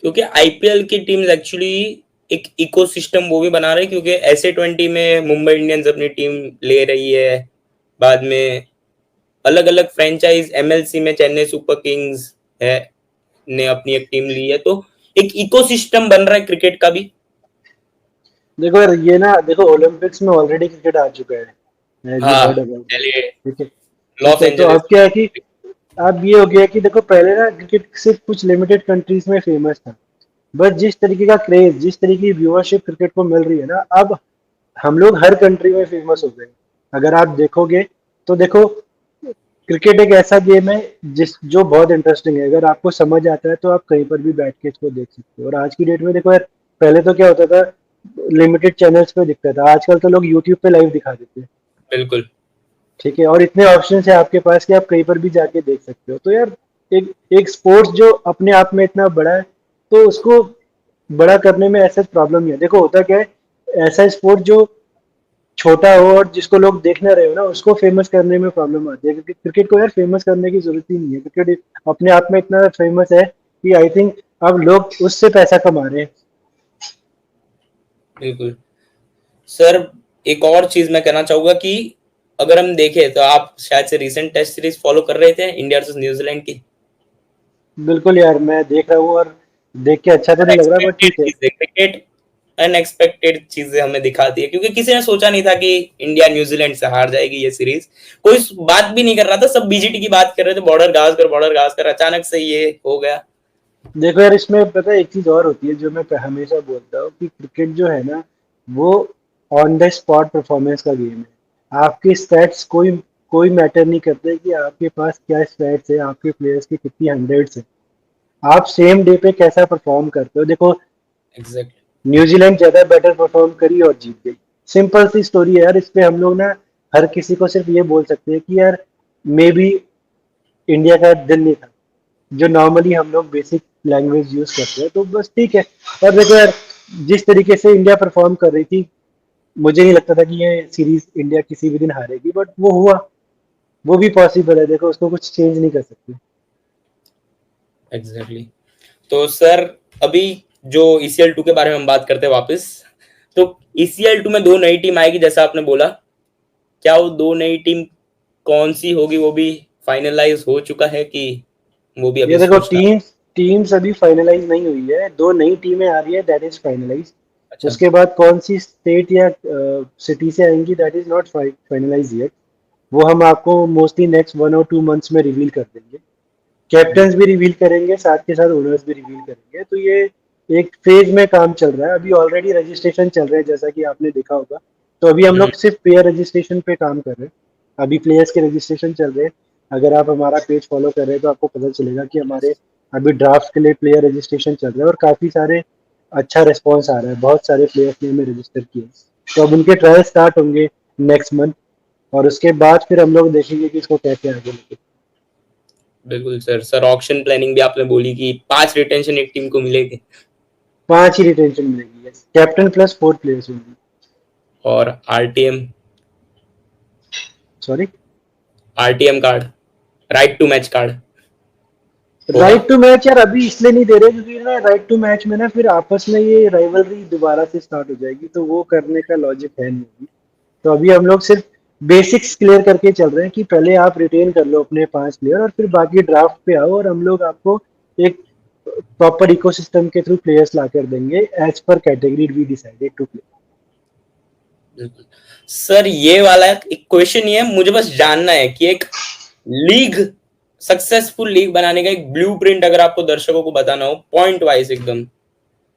क्योंकि आईपीएल की टीम्स एक्चुअली एक इकोसिस्टम वो भी बना रहे हैं, क्योंकि ऐसे 20 में मुंबई इंडियंस अपनी टीम ले रही है, बाद में अलग अलग फ्रेंचाइज एमएलसी में चेन्नई सुपर किंग्स है ने अपनी एक टीम ली है, तो एक इकोसिस्टम बन रहा है क्रिकेट का भी। देखो यार ये ना, देखो ओलंपिक्स में ऑलरेडी क्रिकेट आ चुका है, एज यू हाँ, हर्ड अबाउट इट। चलिए, ठीक है, ठीक लॉस है, तो एंजलिस। अब क्या है कि अब ये हो गया कि देखो पहले ना क्रिकेट सिर्फ कुछ लिमिटेड कंट्रीज में फेमस था, बस जिस तरीके का क्रेज, जिस तरीके की व्यूअरशिप क्रिकेट को मिल रही है ना, अब हम लोग हर कंट्री में फेमस हो गए। अगर आप देखोगे तो देखो, क्रिकेट एक ऐसा गेम है जिस जो बहुत इंटरेस्टिंग है। अगर आपको समझ आता है तो आप कहीं पर भी बैठ के इसको देख सकते हो। और आज की डेट में देखो यार, पहले तो क्या होता था, लिमिटेड चैनल्स पे दिखता था, आजकल तो लोग यूट्यूब पे लाइव दिखा देते हैं। बिल्कुल। ठीक है, और इतने ऑप्शन है आपके पास कि आप कहीं पर भी जाके देख सकते हो। तो यार एक एक स्पोर्ट्स जो अपने आप में इतना बड़ा है, तो उसको बड़ा करने में ऐसा प्रॉब्लम नहीं है। देखो होता क्या है, ऐसा स्पोर्ट जो छोटा हो और जिसको लोग देखना रहे हो ना, उसको फेमस करने में प्रॉब्लम आती है। क्योंकि क्रिकेट को यार फेमस करने की जरूरत ही नहीं है, क्रिकेट अपने आप में इतना फेमस है कि आई थिंक अब लोग उससे पैसा कमा रहे हैं। बिल्कुल सर। एक और चीज मैं कहना चाहूंगा कि अगर हम देखें तो आप शायद से रिसेंट टेस्ट सीरीज फॉलो कर रहे थे इंडिया वर्सेस न्यूजीलैंड की। बिल्कुल यार, मैं देख रहा हूँ, और देख के अच्छा तो नहीं लग रहा, बट अनएक्सपेक्टेड ठीक है। चीजें, क्रिकेट अनएक्सपेक्टेड चीजें हमें दिखाती है, क्योंकि किसी ने सोचा नहीं था कि इंडिया न्यूजीलैंड से हार जाएगी ये सीरीज। कोई बात भी नहीं कर रहा था, सब बीजीटी की बात कर रहे थे, बॉर्डर गावस्कर, अचानक से ये हो गया। देखो यार, इसमें पता है एक चीज और होती है जो मैं हमेशा बोलता हूँ कि क्रिकेट जो है ना, वो ऑन द स्पॉट परफॉर्मेंस का गेम है। आपके स्टैट्स कोई कोई मैटर नहीं करते कि आपके पास क्या स्टैट्स है, आपके प्लेयर्स की कितनी हंड्रेड्स है। आप सेम डे पे कैसा परफॉर्म करते हो। देखो एग्जैक्टली। न्यूजीलैंड ज्यादा बेटर परफॉर्म करी और जीत गई, सिंपल सी स्टोरी है यार। इस पे हम लोग ना हर किसी को सिर्फ ये बोल सकते हैं कि यार मे बी इंडिया का दिल नहीं था, जो नॉर्मली हम लोग बेसिक लैंग्वेज यूज करते हैं, तो बस ठीक है। और देखो यार, जिस तरीके से इंडिया परफॉर्म कर रही थी, मुझे नहीं लगता था कि ये सीरीज इंडिया किसी भी दिन हारेगी, बट वो हुआ। वो भी पॉसिबल है, देखो उसको कुछ चेंज नहीं कर सकते। एग्जैक्टली। तो सर अभी जो ईसीएल 2 के बारे में हम बात करते हैं वापस, तो ईसीएल 2 में दो नई टीम आएगी जैसा आपने बोला, क्या वो दो नई टीम कौन सी होगी वो भी फाइनलाइज हो चुका है कि वो भी ये अभी देखो सोचना? टीम्स अभी फाइनलाइज नहीं हुई है, दो नई टीमें आ रही है, दैट इज फाइनलाइज। अच्छा। उसके बाद कौन सी स्टेट या सिटी से आएंगी, that is not finalise yet. वो हम आपको मोस्टली नेक्स्ट 1 और 2 मंथ्स में रिवील कर देंगे। कैप्टन्स भी रिवील करेंगे, साथ के साथ ओनर्स भी रिवील करेंगे। तो ये एक फेज में काम चल रहा है, अभी ऑलरेडी रजिस्ट्रेशन चल रहे हैं जैसा कि आपने देखा होगा। तो अभी हम हम्म, लोग सिर्फ प्लेयर रजिस्ट्रेशन पे काम कर रहे हैं, अभी प्लेयर्स के रजिस्ट्रेशन चल रहे हैं। अगर आप हमारा पेज फॉलो कर रहे हैं तो आपको पता चलेगा कि हमारे अभी ड्राफ्ट के लिए प्लेयर रजिस्ट्रेशन चल रहा है और काफ़ी सारे अच्छा रिस्पॉन्स आ रहा है, बहुत सारे प्लेयर्स ने हमें रजिस्टर किए। तो अब उनके ट्रायल स्टार्ट होंगे नेक्स्ट मंथ, और उसके बाद फिर हम लोग देखेंगे कि इसको कैसे आगे लेके। बिल्कुल सर। सर ऑक्शन प्लानिंग भी आपने बोली कि 5 रिटेंशन एक टीम को मिलेगी 5 ही रिटेंशन मिलेगी, कैप्टन प्लस 4 प्लेयर्स होंगे। और RTM, sorry, RTM card, right to match card होगा। राइट टू मैच यार अभी इसलिए नहीं दे रहे क्योंकि ना राइट टू मैच में ना फिर आपस में ये राइवलरी दोबारा से स्टार्ट हो जाएगी, तो वो करने का लॉजिक है नहीं अभी। तो अभी हम लोग सिर्फ बेसिक्स क्लियर करके चल रहे हैं कि पहले आप रिटेन कर लो अपने 5 प्लेयर और फिर बाकी ड्राफ्ट पे आओ, और हम लोग आपको एक प्रॉपर इकोसिस्टम के थ्रू प्लेयर्स ला कर देंगे as per category we decided to play. बिल्कुल सर। ये वाला एक क्वेश्चन ये है, मुझे बस जानना है कि एक लीग, सक्सेसफुल लीग बनाने का एक ब्लूप्रिंट अगर आपको दर्शकों को बताना हो पॉइंट वाइज, एकदम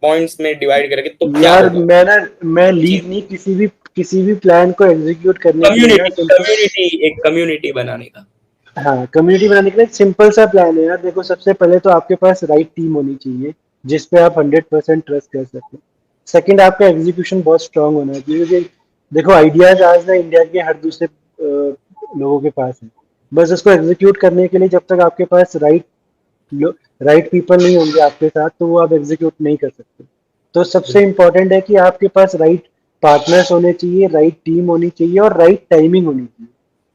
पॉइंट्स में डिवाइड करके, तो क्या यार होगा? मैं जी, लीग नहीं, किसी भी प्लान को एग्जीक्यूट करने के लिए ना कम्युनिटी, सिंपल। एक कम्युनिटी बनाने का। हाँ, कम्युनिटी बनाने के लिए सिंपल सा प्लान है यार। देखो, सबसे पहले तो आपके पास राइट टीम होनी चाहिए जिस पे आप 100% ट्रस्ट कर सकें। सेकंड, आपका एग्जीक्यूशन बहुत स्ट्रांग होना चाहिए क्योंकि देखो, आइडियाज आज ना इंडिया के हर दूसरे लोगों के पास है। बस उसको एग्जीक्यूट करने के लिए जब तक आपके पास राइट पीपल नहीं होंगे आपके साथ, तो वो आप एग्जीक्यूट नहीं कर सकते। तो सबसे इम्पोर्टेंट है कि आपके पास राइट पार्टनर्स होने चाहिए, राइट टीम होनी चाहिए और राइट टाइमिंग होनी चाहिए।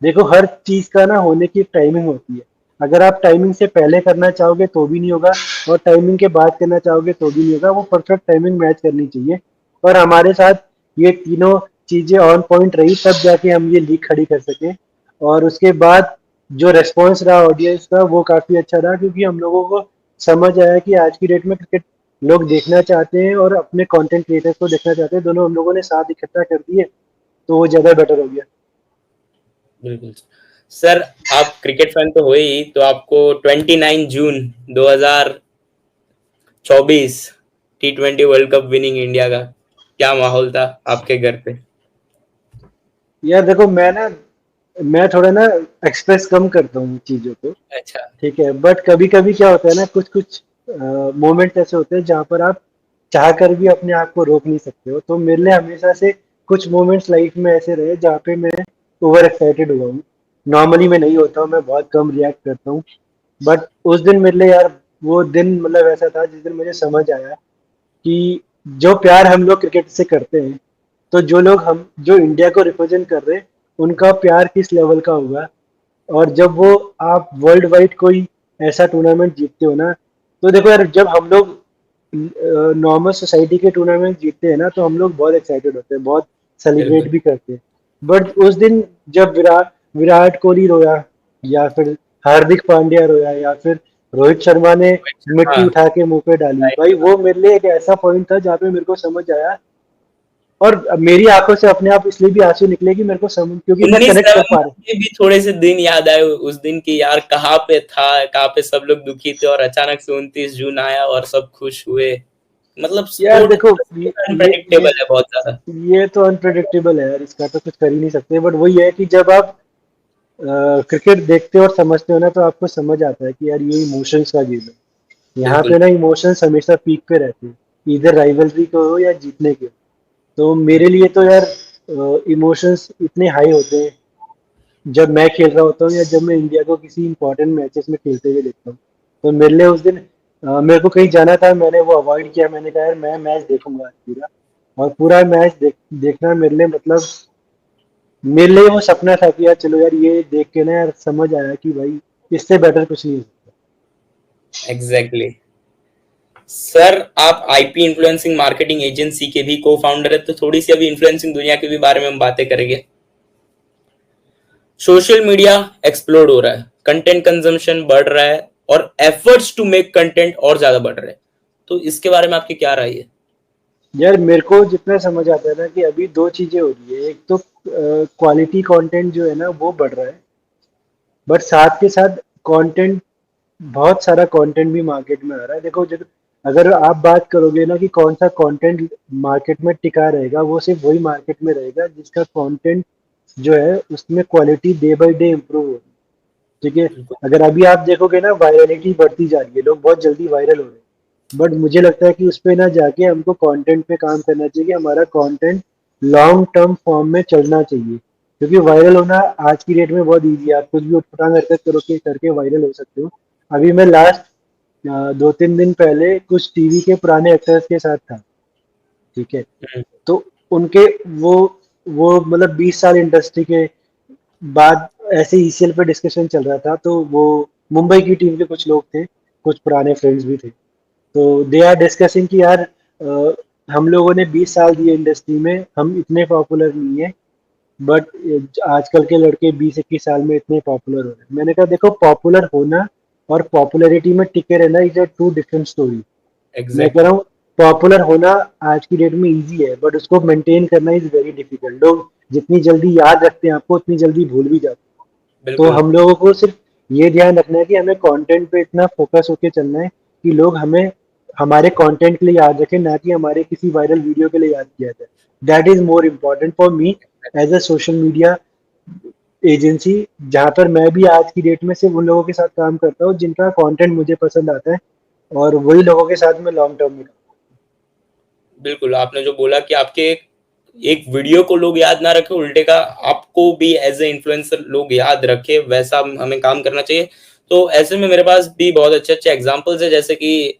देखो, हर चीज का ना होने की एक टाइमिंग होती है। अगर आप टाइमिंग से पहले करना चाहोगे तो भी नहीं होगा, और टाइमिंग के बाद करना चाहोगे तो भी नहीं होगा। वो परफेक्ट टाइमिंग मैच करनी चाहिए। और हमारे साथ ये तीनों चीजें ऑन पॉइंट रही तब जाके हम ये लीग खड़ी कर सके। और उसके बाद जो रेस्पॉन्स रहा ऑडियंस का वो काफी अच्छा रहा, क्योंकि हम लोगों को समझ आया कि आज की डेट में क्रिकेट लोग देखना चाहते हैं और अपने कंटेंट क्रिएटर्स को देखना चाहते हैं। दोनों हम लोगों ने साथ इकट्ठा कर दिए, तो वो ज्यादा बेटर हो गया। बिल्कुल सर। आप क्रिकेट फैन तो हो ही, तो आपको 29 जून 2024 T20 world cup winning India का क्या माहौल था आपके घर पे? यार देखो, मैं थोड़ा ना एक्सप्रेस कम करता हूँ चीजों को। अच्छा। ठीक है, बट कभी कभी क्या होता है ना, कुछ कुछ मोमेंट ऐसे होते हैं जहाँ पर आप चाह कर भी अपने आप को रोक नहीं सकते हो। तो मेरे लिए हमेशा से कुछ मोमेंट्स लाइफ में ऐसे रहे जहाँ पे मैं ओवर एक्साइटेड हुआ हूँ। नॉर्मली मैं नहीं होता हूँ, मैं बहुत कम रिएक्ट करता हूँ। बट उस दिन मेरे लिए यार, वो दिन मतलब ऐसा था जिस दिन मुझे समझ आया कि जो प्यार हम लोग क्रिकेट से करते हैं, तो जो इंडिया को रिप्रेजेंट कर रहे हैं, उनका प्यार किस लेवल का होगा। और जब वो आप वर्ल्ड वाइड कोई ऐसा टूर्नामेंट जीतते हो ना, तो देखो यार, जब हम लोग नॉर्मल सोसाइटी के टूर्नामेंट जीतते हैं ना, तो हम लोग बहुत एक्साइटेड होते हैं, बहुत सेलिब्रेट बिल्कुल। भी करते हैं। बट उस दिन जब विराट कोहली रोया, या फिर हार्दिक पांड्या रोया, या फिर रोहित शर्मा ने मिट्टी हाँ। उठा के मुंह पे डाली, भाई वो मेरे लिए एक ऐसा पॉइंट था जहाँ पे मेरे को समझ आया। और मेरी आंखों से अपने आप इसलिए भी आंसू निकले कि मेरे को समझ, क्योंकि मैं उन्नीस कनेक्ट कर पा नवंबर रहा के भी थोड़े से दिन याद आए उस दिन की, यार कहाँ पे था, कहाँ पे सब लोग दुखी थे, और अचानक से 29 जून आया और सब खुश हुए। मतलब हूँ। यार स्पोर्ट देखो, अनप्रेडिक्टेबल है बहुत ज्यादा। ये तो अनप्रेडिक्टेबल है यार, इसका तो कुछ कर ही नहीं सकते। बट वही है कि जब आप क्रिकेट देखते हो और समझते हो ना, तो आपको समझ आता है कि यार ये इमोशंस का गेम है। यहाँ बिल्कुल। पे ना इमोशंस हमेशा पीक पे रहते हैं, इधर राइवलरी को हो या जीतने के हो। तो मेरे लिए तो यार इमोशंस इतने हाई होते हैं जब मैं खेल रहा होता हूँ, या जब मैं इंडिया को किसी इंपॉर्टेंट मैचेस में खेलते हुए देखता हूँ। तो मेरे लिए उस दिन मेरे को कहीं जाना था, मैंने वो अवॉइड किया। मैंने कहा यार मैं मैच देखूंगा आज पूरा, और पूरा मैच देखना मेरे लिए मतलब, मेरे लिए वो सपना था कि यार चलो यार, ये देख के ना यार समझ आया कि भाई इससे बेटर कुछ नहीं हो सकता। Exactly exactly. सर आप आईपी इन्फ्लुएंसिंग मार्केटिंग एजेंसी के भी को फाउंडर है, तो थोड़ी सी अभी इन्फ्लुएंसिंग दुनिया के भी बारे में हम बातें करेंगे। सोशल मीडिया एक्सप्लोड हो रहा है, कंटेंट कंजम्पशन बढ़ रहा है, और एफर्ट्स टू मेक कंटेंट और ज्यादा बढ़ रहे हैं। तो इसके बारे में आपकी क्या राय है? यार मेरे को जितना समझ आता है ना, कि अभी दो चीजें हो रही है। एक तो क्वालिटी कंटेंट जो है ना वो बढ़ रहा है, बट साथ के साथ कंटेंट बहुत सारा कंटेंट भी मार्केट में आ रहा है। देखो जब अगर आप बात करोगे ना कि कौन सा कंटेंट मार्केट में टिका रहेगा, वो सिर्फ वही मार्केट में रहेगा जिसका कंटेंट जो है उसमें quality day by day improve हो। ठीक है। बिल्कुल अगर अभी आप देखोगे ना वायरलिटी बढ़ती जा रही है, लोग बहुत जल्दी वायरल हो रहे हैं, बट मुझे लगता है कि उस पे ना जाके हमको कंटेंट पे काम करना चाहिए कि हमारा कंटेंट लॉन्ग टर्म फॉर्म में चलना चाहिए, क्योंकि वायरल होना आज की डेट में बहुत ईजी है। आप कुछ भी उठपटांग हरकत करो के करके वायरल हो सकते हो। अभी मैं लास्ट 2-3 दिन पहले कुछ टीवी के पुराने एक्टर्स के साथ था। ठीक है। हम्म, तो उनके वो वो मतलब 20 साल इंडस्ट्री के बाद ऐसे ईसीएल पे डिस्कशन चल रहा था, तो वो मुंबई की टीम के कुछ लोग थे, कुछ पुराने फ्रेंड्स भी थे। तो दे आर डिस्कसिंग कि यार हम लोगों ने 20 साल दिए इंडस्ट्री में, हम इतने पॉपुलर नहीं है, बट आजकल के लड़के 20-21 साल में इतने पॉपुलर हो रहे हैं। मैंने कहा देखो, पॉपुलर होना और पॉपुलैरिटी में टिके रहना is a two different story. मैं कह एग्जैक्टली। रहा हूँ पॉपुलर होना आज की डेट में इजी है, बट उसको मेंटेन करना इज वेरी डिफिकल्ट। लोग जितनी जल्दी याद रखते हैं आपको, उतनी जल्दी भूल भी जाते हैं। तो बिल्कुल हम लोगों को सिर्फ ये ध्यान रखना है कि हमें कंटेंट पे इतना फोकस होके चलना है कि लोग हमें हमारे कंटेंट के लिए याद रखें, ना कि हमारे किसी वायरल वीडियो के लिए याद किया जाए। That is more important for me as a social media agency, जहाँ पर मैं भी आज की डेट में सिर्फ उन लोगों के साथ काम करता हूँ जिनका कंटेंट मुझे पसंद आता है, और वही लोगों के साथ मैं लॉन्ग टर्म में। बिल्कुल, आपने जो बोला कि आपके एक वीडियो को लोग याद ना रखे, उल्टे का आपको भी एज ए इन्फ्लुएंसर लोग याद रखे, वैसा हमें काम करना चाहिए। तो ऐसे में मेरे पास भी बहुत अच्छे अच्छे एग्जांपल्स है, जैसे कि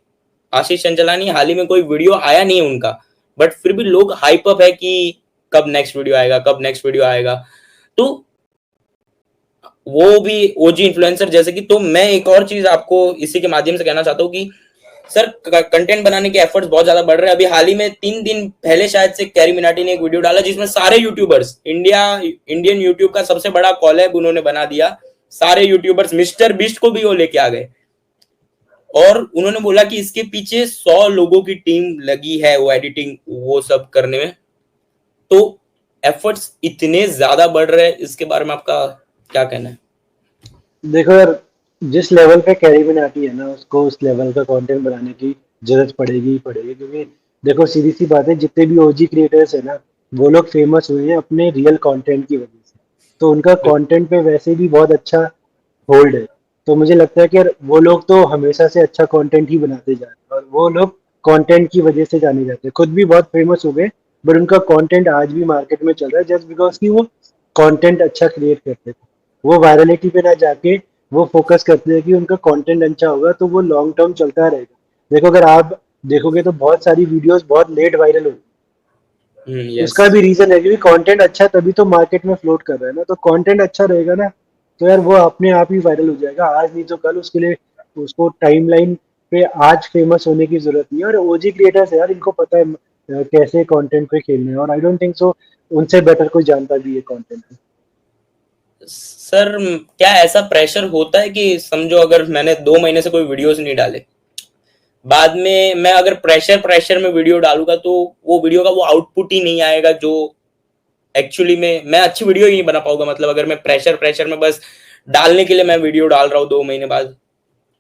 आशीष चंचलानी, हाल ही में कोई वीडियो आया नहीं है उनका, बट फिर भी लोग हाइप अप है कि कब नेक्स्ट वीडियो आएगा, कब नेक्स्ट वीडियो आएगा। तो वो भी ओजी इन्फ्लुएंसर जैसे कि। तो मैं एक और चीज आपको इसी के माध्यम से कहना चाहता हूँ कि सर, कंटेंट बनाने के एफर्ट्स बहुत ज्यादा बढ़ रहे हैं। अभी हाल ही में 3 दिन पहले शायद से कैरी मिनाटी ने एक वीडियो डाला जिसमें सारे यूट्यूबर्स, इंडियन यूट्यूब का सबसे बड़ा कॉलैब उन्होंने बना दिया। सारे यूट्यूबर्स, मिस्टर बीस्ट को भी वो लेके आ गए, और उन्होंने बोला कि इसके पीछे 100 लोगों की टीम लगी है, वो एडिटिंग वो सब करने में। तो एफर्ट्स इतने ज्यादा बढ़ रहे हैं, इसके बारे में आपका क्या कहना है? देखो यार, जिस लेवल पे कैरी मिनाटी है ना, उसको उस लेवल का कंटेंट बनाने की जरूरत पड़ेगी ही पड़ेगी, क्योंकि देखो सीधी सी बात है, जितने भी ओजी क्रिएटर्स है ना, वो लोग फेमस हुए हैं अपने रियल कंटेंट की वजह से। तो उनका कंटेंट पे वैसे भी बहुत अच्छा होल्ड है। तो मुझे लगता है कि यार वो लोग तो हमेशा से अच्छा कंटेंट ही बनाते जा रहे हैं, और वो लोग कंटेंट की वजह से जाने जाते हैं। खुद भी बहुत फेमस हो गए, बट उनका कंटेंट आज भी मार्केट में चल रहा है जस्ट बिकॉज कि वो कंटेंट अच्छा क्रिएट करते थे। वो वायरलिटी पे ना जाके वो फोकस करते हैं कि उनका कंटेंट अच्छा होगा तो वो लॉन्ग टर्म चलता रहेगा। देखो अगर आप देखोगे तो बहुत सारी वीडियोस बहुत लेट वायरल होगी। यस। उसका भी रीजन है क्योंकि कंटेंट अच्छा तभी तो मार्केट में फ्लोट कर रहा है ना। तो कंटेंट अच्छा रहेगा ना, तो यार वो अपने आप ही वायरल हो जाएगा, आज नहीं तो कल। उसके लिए उसको टाइमलाइन पे आज फेमस होने की जरूरत नहीं है। और ओजी क्रिएटर्स है यार, इनको पता है कैसे कंटेंट पे खेलना है, और आई डोंट थिंक सो उनसे बेटर कोई जानता भी है कंटेंट। सर, क्या ऐसा प्रेशर होता है कि समझो अगर मैंने 2 महीने से कोई वीडियोस नहीं डाले, बाद में मैं अगर प्रेशर प्रेशर में वीडियो डालूंगा तो वो वीडियो का वो आउटपुट ही नहीं आएगा जो एक्चुअली में मैं अच्छी वीडियो ही नहीं बना पाऊंगा। मतलब अगर मैं प्रेशर प्रेशर में बस डालने के लिए मैं वीडियो डाल रहा हूँ 2 महीने बाद,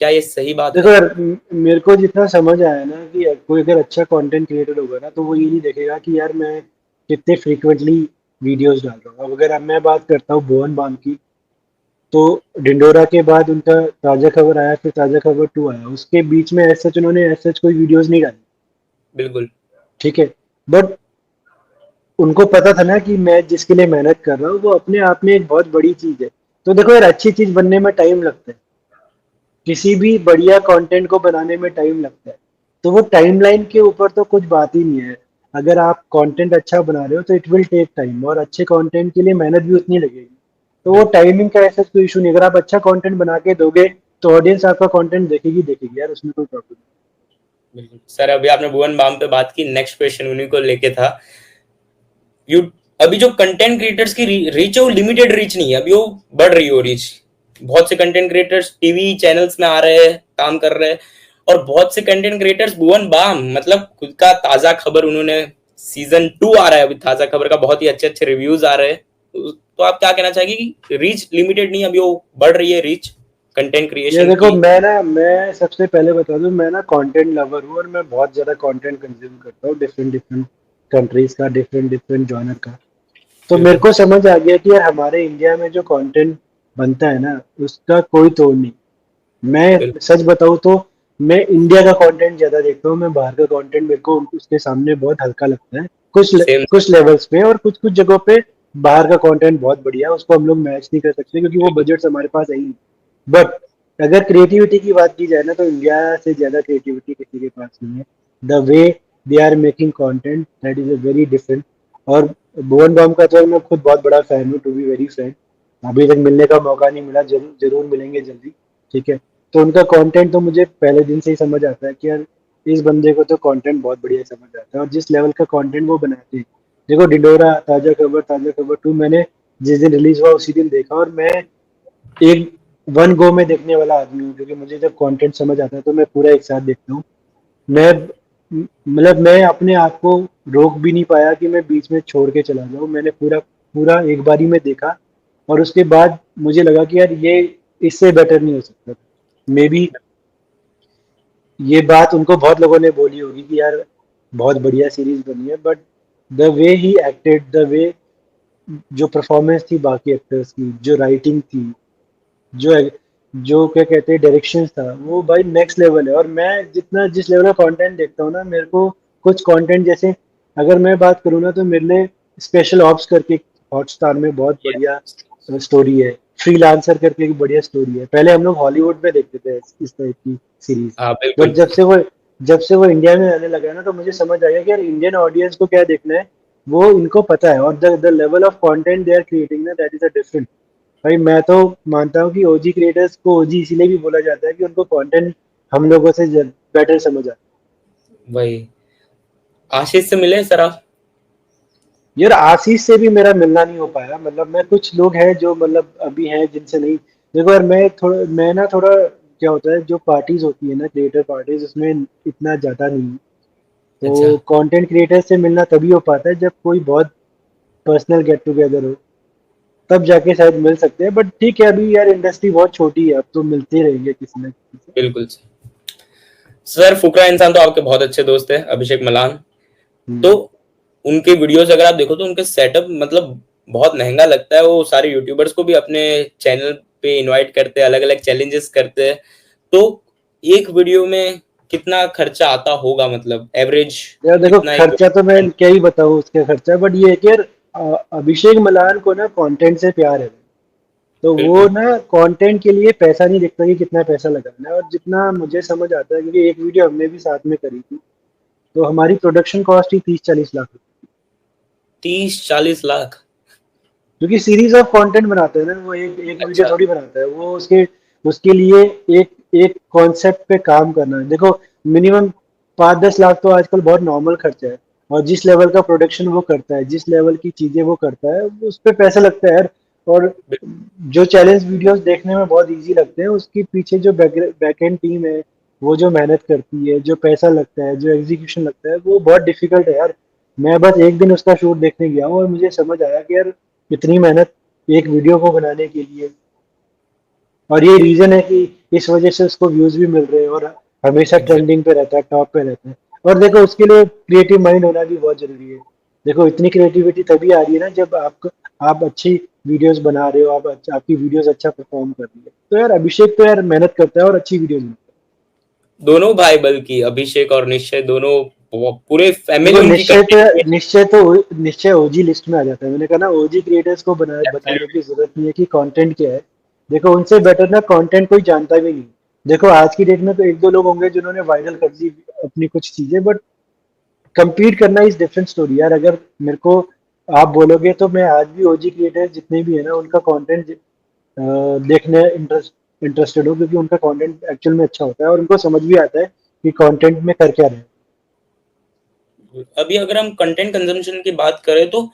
क्या ये सही बात देखो है? यार, मेरे को जितना समझ आया ना कि कोई अगर अच्छा कंटेंट क्रिएटर होगा ना, तो वो ये नहीं देखेगा कि यार मैं कितने फ्रीक्वेंटली वीडियोस डाल रहा हूँ। अब अगर मैं बात करता हूँ भुवन बाम की, तो ढिंडोरा के बाद उनका ताजा खबर आया, फिर ताजा खबर 2 आया, उसके बीच में ऐसा उन्होंने ऐसा कोई वीडियोस नहीं डाली। बिल्कुल। ठीक है। बट उनको पता था ना कि मैं जिसके लिए मेहनत कर रहा हूँ वो अपने आप में एक बहुत बड़ी चीज है। तो देखो यार, अच्छी चीज बनने में टाइम लगता है, किसी भी बढ़िया कंटेंट को बनाने में टाइम लगता है। तो वो टाइमलाइन के ऊपर तो कुछ बात ही नहीं है। अगर आप कंटेंट अच्छा बना रहे हो तो इट विल टेक टाइम, और अच्छे कंटेंट के लिए मेहनत भी उतनी लगेगी। तो वो बिल्कुल। टाइमिंग का ऐसा कोई इशू नहीं। अगर आप अच्छा कंटेंट बना के दोगे तो ऑडियंस आपका कंटेंट देखेगी देखेगी यार, उसमें कोई प्रॉब्लम बिल्कुल सर, अभी आपने भुवन बाम पे बात की, नेक्स्ट क्वेश्चन उन्हीं को लेके था। यू अभी जो कंटेंट क्रिएटर्स की रीच है वो लिमिटेड रीच नहीं है, अभी वो बढ़ रही हो रीच। बहुत से कंटेंट क्रिएटर्स टीवी चैनल्स में आ रहे हैं, काम कर रहे हैं, और बहुत से कंटेंट क्रिएटर्स, भुवन बाम मतलब खुद का ताजा खबर उन्होंने सीजन 2 आ रहा है अभी, ताजा खबर का बहुत ही अच्छे अच्छे रिव्यूज आ रहे हैं। तो आप क्या कहना चाहेंगे कि रीच लिमिटेड नहीं, अभी वो बढ़ रही है रीच? कंटेंट ये क्रिएशन देखो, की? मैं सबसे पहले बता दूं, मैं ना कंटेंट लवर हूँ और मैं बहुत ज्यादा कंटेंट कंज्यूम करता हूँ, डिफरेंट डिफरेंट कंट्रीज का, डिफरेंट डिफरेंट जॉनर का। तो मेरे बिल्कुल को समझ आ गया कि यार हमारे इंडिया में जो कंटेंट बनता है ना, उसका कोई तोड़ नहीं। मैं बिल्कुल सच बताऊं तो मैं इंडिया का कंटेंट ज्यादा देखता हूँ, मैं बाहर का कंटेंट मेरे को उसके सामने बहुत हल्का लगता है, सेम। कुछ लेवल्स पे, और कुछ कुछ जगहों पे बाहर का कंटेंट बहुत बढ़िया है, उसको हम लोग मैच नहीं कर सकते क्योंकि वो बजट्स हमारे पास है ही नहीं। बट अगर क्रिएटिविटी की बात की जाए ना, तो इंडिया से ज्यादा क्रिएटिविटी किसी के पास नहीं है। The way they are making content, that is a very different. और भुवन बाम का तो मैं खुद बहुत बड़ा फैन हूँ, टू बी वेरी फ्रैंक। अभी तक मिलने का मौका नहीं मिला, जरूर जरूर मिलेंगे जल्दी। ठीक है। तो उनका कंटेंट तो मुझे पहले दिन से ही समझ आता है कि यार इस बंदे को तो कंटेंट बहुत बढ़िया समझ आता है, और जिस लेवल का कंटेंट वो बनाते हैं। देखो, डिडोरा, ताजा खबर 2 मैंने जिस दिन रिलीज हुआ उसी दिन देखा, और मैं एक वन गो में देखने वाला आदमी हूँ, क्योंकि मुझे जब कंटेंट समझ आता है तो मैं पूरा एक साथ देखता हूँ। मैं मतलब मैं अपने आप को रोक भी नहीं पाया कि मैं बीच में छोड़ के चला जाऊँ। मैंने पूरा पूरा एक बारी में देखा, और उसके बाद मुझे लगा कि यार ये इससे बेटर नहीं हो सकता। मे बी ये बात उनको बहुत लोगों ने बोली होगी कि यार बहुत बढ़िया सीरीज बनी है, but the way he acted, the way जो परफॉर्मेंस थी बाकी एक्टर्स की, जो राइटिंग थी, जो जो क्या कहते हैं डायरेक्शन था, वो भाई नेक्स्ट लेवल है। और मैं जितना जिस लेवल का कंटेंट देखता हूँ ना, मेरे को कुछ कंटेंट जैसे, अगर मैं बात करूँ ना, तो मेरे लिए स्पेशल ऑप्स करके हॉटस्टार में बहुत बढ़िया स्टोरी है। फ्रीलांसर करके एक बढ़िया स्टोरी है। पहले हम लोग हॉलीवुड में देखते थे इस टाइप की सीरीज, हाँ बट बिल्कुल। जब से वो इंडिया में आने लगा है ना, तो मुझे समझ आया कि यार इंडियन ऑडियंस को क्या देखना है, वो इनको पता है। और the level of content they are creating ना, दैट इज अ डिफरेंट। भाई मैं तो मानता हूँ कि ओजी क्रिएटर्स को ओजी इसीलिए भी बोला जाता है कि उनको कंटेंट हम लोगों से बेटर समझ आता वही। आशीष से मिले सर आप? है। यार आशीष से भी मेरा मिलना नहीं हो पाया, मतलब मैं, कुछ लोग हैं जो मतलब अभी हैं जिनसे नहीं। देखो यार, मैं ना थोड़ा, क्या होता है, जो पार्टीज होती है ना, क्रिएटर पार्टीज, उसमें इतना जाता नहीं। अच्छा। तो कंटेंट क्रिएटर से मिलना तभी हो पाता है जब कोई बहुत पर्सनल गेट टुगेदर हो, तब जाके शायद मिल सकते हैं। बट ठीक है, अभी यार इंडस्ट्री बहुत छोटी है, अब तो मिलते ही रहेंगे किसी ना किसी से। बिल्कुल सर, फुकरा इंसान तो आपके बहुत अच्छे दोस्त है, अभिषेक मलान। तो हम्म। उनके वीडियोस अगर आप देखो तो उनके सेटअप मतलब बहुत महंगा लगता है। वो सारे यूट्यूबर्स को भी अपने चैनल पे इनवाइट करते हैं, अलग अलग चैलेंजेस करते हैं। तो एक वीडियो में कितना खर्चा आता होगा, मतलब एवरेज यार देखो, कितना एक? खर्चा तो मैं क्या ही बताऊँ उसका खर्चा, बट ये है कि यार अभिषेक मलान को ना कंटेंट से प्यार है। तो वो बिल्कुल ना कंटेंट के लिए पैसा नहीं देखता कि कितना पैसा लगाना है। और जितना मुझे समझ आता है, क्योंकि एक वीडियो हमने भी साथ में करी थी, तो हमारी प्रोडक्शन कॉस्ट ही 30-40 लाख रुपए। 30-40 लाख? क्योंकि सीरीज ऑफ कंटेंट बनाते हैं ना, वो एक एक वीडियो अच्छा। थोड़ी बनाता है, वो उसके उसके लिए एक एक कॉन्सेप्ट पे काम करना है। देखो, मिनिमम 5-10 लाख तो आजकल बहुत नॉर्मल खर्चा है। और जिस लेवल का प्रोडक्शन वो करता है, जिस लेवल की चीजें वो करता है, उस पे पैसा लगता है यार। और जो चैलेंज वीडियोस देखने में बहुत इजी लगते हैं, उसके पीछे जो बैक एंड टीम है, वो जो मेहनत करती है, जो पैसा लगता है, जो एग्जीक्यूशन लगता है, वो बहुत डिफिकल्ट है यार। मैं बस एक दिन उसका शूट देखने गया हूँ, और मुझे समझ आया कि यार इतनी मेहनत एक वीडियो को बनाने के लिए। और ये रीजन है कि इस वजह से उसको व्यूज भी मिल रहे हैं, और हमेशा एग्जैक्ट। ट्रेंडिंग पे रहता है, टॉप पे रहता है। और देखो, उसके लिए क्रिएटिव माइंड होना भी बहुत जरूरी है। देखो, इतनी क्रिएटिविटी तभी आ रही है ना, जब आप अच्छी वीडियोस बना रहे हो, आपकी वीडियोस अच्छा परफॉर्म कर रही है। तो यार अभिषेक तो यार मेहनत करता है और अच्छी वीडियोस बनाता दोनों भाई, बल्कि अभिषेक और निश्चय दोनों, पूरे है। फैमिली देखो, उनकी कंटेंट निश्चय ओजी लिस्ट में आ जाता है। मैंने कहा ना, ओजी क्रिएटर्स को बताने की जरूरत नहीं है कि कंटेंट क्या है। देखो, उनसे बेटर ना कंटेंट कोई जानता भी नहीं। देखो, आज की डेट में तो एक दो लोग होंगे जिन्होंने वायरल कर दी अपनी कुछ चीजें, बट compete करना इज डिफरेंट स्टोरी यार। अगर मेरे को आप बोलोगे, तो मैं आज भी ओजी क्रिएटर जितने भी है ना, उनका कंटेंट देखने इंटरेस्टेड हूँ, क्योंकि उनका कंटेंट एक्चुअल में अच्छा होता है, और उनको समझ भी आता है कि कंटेंट में कर क्या रहे हैं। अभी अगर हम कंटेंट कंजम्पशन की बात करें तो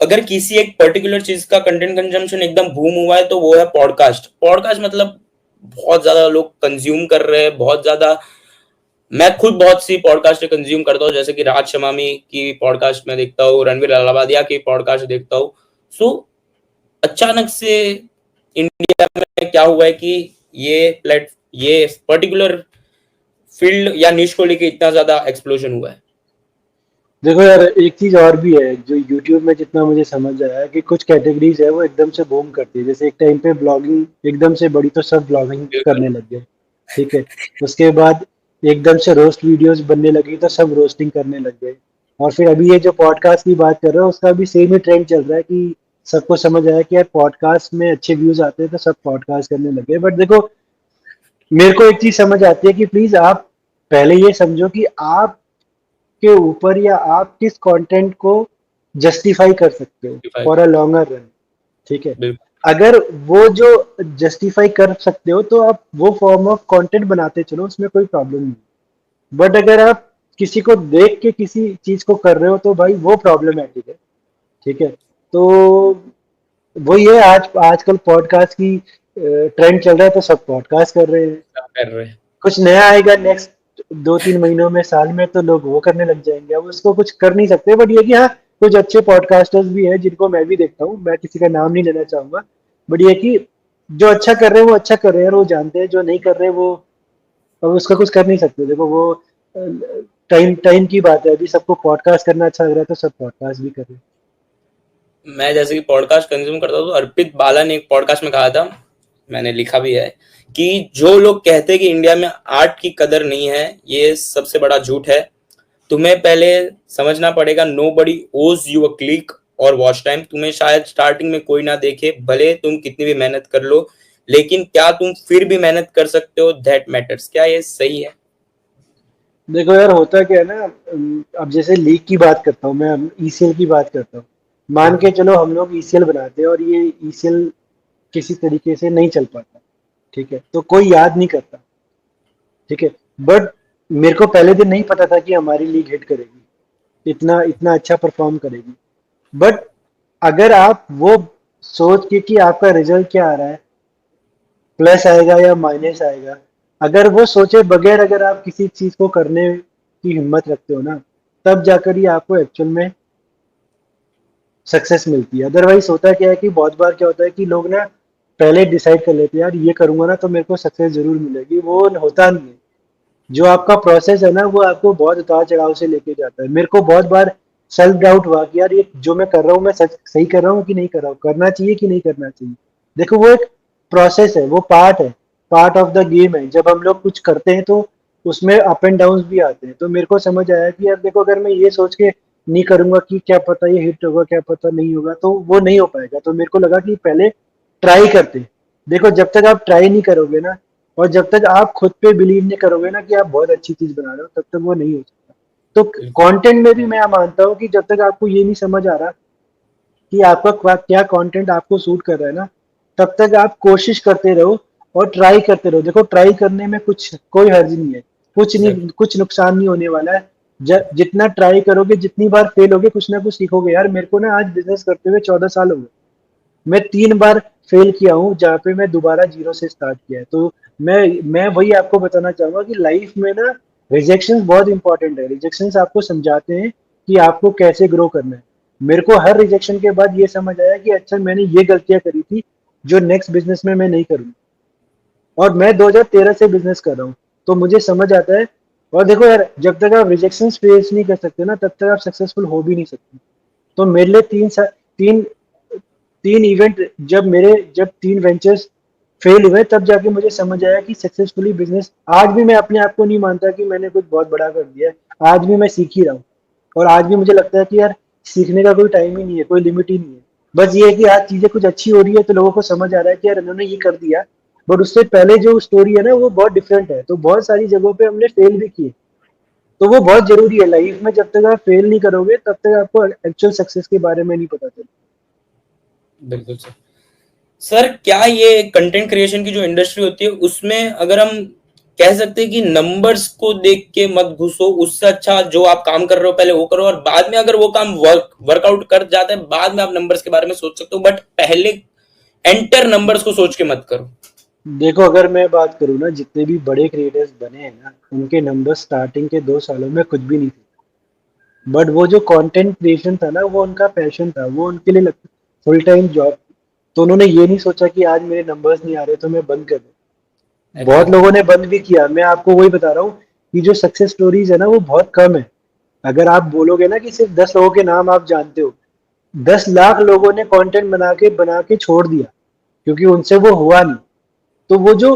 अगर किसी एक पर्टिकुलर चीज का कंटेंट कंजम्पशन एकदम बूम हुआ है तो वो है पॉडकास्ट। पॉडकास्ट मतलब बहुत ज्यादा लोग कंज्यूम कर रहे हैं, बहुत ज्यादा। मैं खुद बहुत सी पॉडकास्ट कंज्यूम करता हूँ, जैसे कि राज शमामी की पॉडकास्ट में देखता हूँ, रणवीर अलाहाबादिया की पॉडकास्ट देखता हूँ। सो अचानक से इंडिया में क्या हुआ है कि ये पर्टिकुलर फील्ड या निश को लेके इतना ज्यादा एक्सप्लोजन हुआ है? देखो यार, एक चीज और भी है जो यूट्यूब में जितना मुझे समझ आया है कि कुछ कैटेगरीज है वो एकदम से बूम करती है। जैसे एक टाइम पे ब्लॉगिंग एकदम से बड़ी तो सब ब्लॉगिंग बिल्कुल। करने लग गए, ठीक है। उसके बाद एकदम से रोस्ट वीडियोस बनने लगी तो सब रोस्टिंग करने लग गए। और फिर अभी ये जो पॉडकास्ट की बात कर रहे हो उसका भी सेम ही ट्रेंड चल रहा है कि सबको समझ आया कि यार पॉडकास्ट में अच्छे व्यूज आते हैं तो सब पॉडकास्ट करने लगे। बट देखो, मेरे को एक चीज समझ आती है कि प्लीज आप पहले ये समझो कि आप के ऊपर या आप किस कंटेंट को जस्टिफाई कर सकते हो फॉर अ लॉन्गर रन, ठीक है। बिल्कुल। अगर वो जो जस्टिफाई कर सकते हो तो आप वो फॉर्म ऑफ कंटेंट बनाते चलो, उसमें कोई प्रॉब्लम नहीं। बट अगर आप किसी को देख के किसी चीज को कर रहे हो तो भाई वो प्रॉब्लमैटिक है, ठीक है। तो वही है, आजकल पॉडकास्ट की ट्रेंड चल रहा है तो सब पॉडकास्ट कर रहे हैं। क्या कर रहे हैं? कुछ नया आएगा नेक्स्ट 2-3 महीनों में, साल में, तो लोग वो करने लग जाएंगे। अब उसको कुछ कर नहीं सकते। बट ये कि हाँ, कुछ अच्छे पॉडकास्टर्स भी हैं जिनको मैं भी देखता हूँ, मैं किसी का नाम नहीं लेना चाहूंगा। बट ये कि जो अच्छा कर रहे हैं वो अच्छा कर रहे हैं और वो जानते हैं, जो नहीं कर रहे वो अब उसका कुछ कर नहीं सकते। देखो वो टाइम टाइम की बात है। अभी सबको पॉडकास्ट करना अच्छा लग रहा है तो सब पॉडकास्ट भी कर रहे हैं। मैं जैसे कि पॉडकास्ट कंज्यूम करता हूँ तो अर्पित बाला ने एक पॉडकास्ट में कहा था, मैंने लिखा भी है, कि जो लोग कहते हैं कि इंडिया में आर्ट की कदर नहीं है, ये सबसे बड़ा झूठ है। तुम्हें पहले समझना पड़ेगा, नो बडी ओज यू अ क्लिक और वॉच टाइम। तुम्हें शायद स्टार्टिंग में कोई ना देखे, भले तुम कितनी भी मेहनत कर लो, लेकिन क्या तुम फिर भी मेहनत कर सकते हो, दैट मैटर्स। क्या ये सही है? देखो यार, होता क्या है ना, अब जैसे लीग की बात करता हूँ मैं, ईसीएल की बात करता हूँ। मान के बिल्कुल। चलो हम लोग ईसीएल बनाते हैं और ये ईसीएल किसी तरीके से नहीं चल पाता, ठीक है, तो कोई याद नहीं करता, ठीक है। बट मेरे को पहले दिन नहीं पता था कि हमारी लीग हिट करेगी, इतना इतना अच्छा परफॉर्म करेगी। बट अगर आप वो सोच के कि आपका रिजल्ट क्या आ रहा है, प्लस आएगा या माइनस आएगा, अगर वो सोचे बगैर अगर आप किसी चीज को करने की हिम्मत रखते हो ना, तब जाकर ही आपको एक्चुअल में सक्सेस मिलती है। अदरवाइज होता क्या है कि बहुत बार क्या होता है कि लोग ना पहले डिसाइड कर लेते हैं यार ये करूंगा ना तो मेरे को सक्सेस जरूर मिलेगी, वो होता नहीं है। जो आपका प्रोसेस है ना वो आपको बहुत उतार चढ़ाव से लेके जाता है। मेरे को बहुत बार सेल्फ डाउट हुआ कि यार ये जो मैं कर रहा हूँ मैं सच सही कर रहा हूँ कि नहीं कर रहा हूँ, करना चाहिए कि नहीं करना चाहिए। देखो वो एक प्रोसेस है, वो पार्ट है, पार्ट ऑफ द गेम है। जब हम लोग कुछ करते हैं तो उसमें अप एंड डाउन भी आते हैं। तो मेरे को समझ आया कि यार देखो, अगर मैं ये सोच के नहीं करूंगा कि क्या पता ये हिट होगा क्या पता नहीं होगा, तो वो नहीं हो पाएगा। तो मेरे को लगा कि पहले ट्राई करते हैं। देखो जब तक आप ट्राई नहीं करोगे ना, और जब तक आप खुद पे बिलीव नहीं करोगे ना कि आप बहुत अच्छी चीज बना रहे हो, तब तक वो नहीं हो सकता। तो बिल्कुल। कंटेंट में भी मैं मानता हूँ कि जब तक आपको ये नहीं समझ आ रहा कि आपका क्या कंटेंट आपको सूट कर रहा है ना, तब तक आप कोशिश करते रहो और ट्राई करते रहो। देखो ट्राई करने में कुछ कोई हर्ज नहीं है, कुछ नहीं, कुछ नुकसान नहीं होने वाला है। जितना ट्राई करोगे, जितनी बार फेल होगे, कुछ ना कुछ सीखोगे। यार मेरे को ना आज बिजनेस करते हुए 14 साल हो गए, मैं 3 बार फेल किया हूँ जहाँ पे मैं दोबारा जीरो से स्टार्ट किया है। तो मैं वही आपको बताना चाहूंगा कि लाइफ में ना रिजेक्शन बहुत इंपॉर्टेंट है। रिजेक्शन आपको समझाते हैं कि आपको कैसे ग्रो करना है। मेरे को हर रिजेक्शन के बाद ये समझ आया कि अच्छा मैंने ये गलतियां करी थी जो नेक्स्ट बिजनेस में मैं नहीं करूँ। और मैं 2013 से बिजनेस कर रहा हूँ, तो मुझे समझ आता है। और देखो यार, जब तक आप रिजेक्शन फेस नहीं कर सकते ना, तब तक आप सक्सेसफुल हो भी नहीं सकते। तो मेरे लिए तीन तीन इवेंट, जब 3 वेंचर्स फेल हुए तब जाके मुझे समझ आया कि सक्सेसफुली बिजनेस, आज भी मैं अपने आप को नहीं मानता कि मैंने कुछ बहुत बड़ा कर दिया है। आज भी मैं सीख ही रहा हूँ। और आज भी मुझे लगता है कि यार सीखने का कोई टाइम ही नहीं है, कोई लिमिट ही नहीं है। बस ये है कि आज चीजें कुछ अच्छी हो रही है तो लोगों को समझ आ रहा है कि यार इन्होंने ये कर दिया। बट उससे पहले जो स्टोरी है ना वो बहुत डिफरेंट है। तो बहुत सारी जगहों पे हमने फेल भी किए। तो वो बहुत जरूरी है लाइफ में। जब तक आप फेल नहीं करोगे तब तक आपको एक्चुअल सक्सेस के बारे में नहीं पता चलता। बिल्कुल सर। सर, क्या ये कंटेंट क्रिएशन की जो इंडस्ट्री होती है उसमें अगर हम कह सकते हैं कि नंबर्स को देख के मत घुसो, उससे अच्छा जो आप काम कर रहे हो पहले वो करो, और बाद में अगर वो काम वर्कआउट कर जाता है, बाद में आप नंबर्स के बारे में सोच सकते हो, बट पहले एंटर नंबर्स को सोच के मत करो। देखो अगर मैं बात करूँ ना, जितने भी बड़े क्रिएटर्स बने हैं ना, उनके नंबर स्टार्टिंग के 2 सालों में कुछ भी नहीं थे। बट वो जो कंटेंट क्रिएशन था ना वो उनका पैशन था, वो उनके लिए फुल टाइम जॉब। तो उन्होंने ये नहीं सोचा कि आज मेरे नंबर्स नहीं आ रहे तो मैं बंद कर दूं। बहुत Exactly. लोगों ने बंद भी किया। मैं आपको वही बता रहा हूँ कि जो सक्सेस स्टोरीज है ना वो बहुत कम है। अगर आप बोलोगे ना कि सिर्फ 10 लोगों के नाम आप जानते हो, 10 लाख लोगों ने कंटेंट बना के छोड़ दिया क्योंकि उनसे वो हुआ नहीं। तो वो जो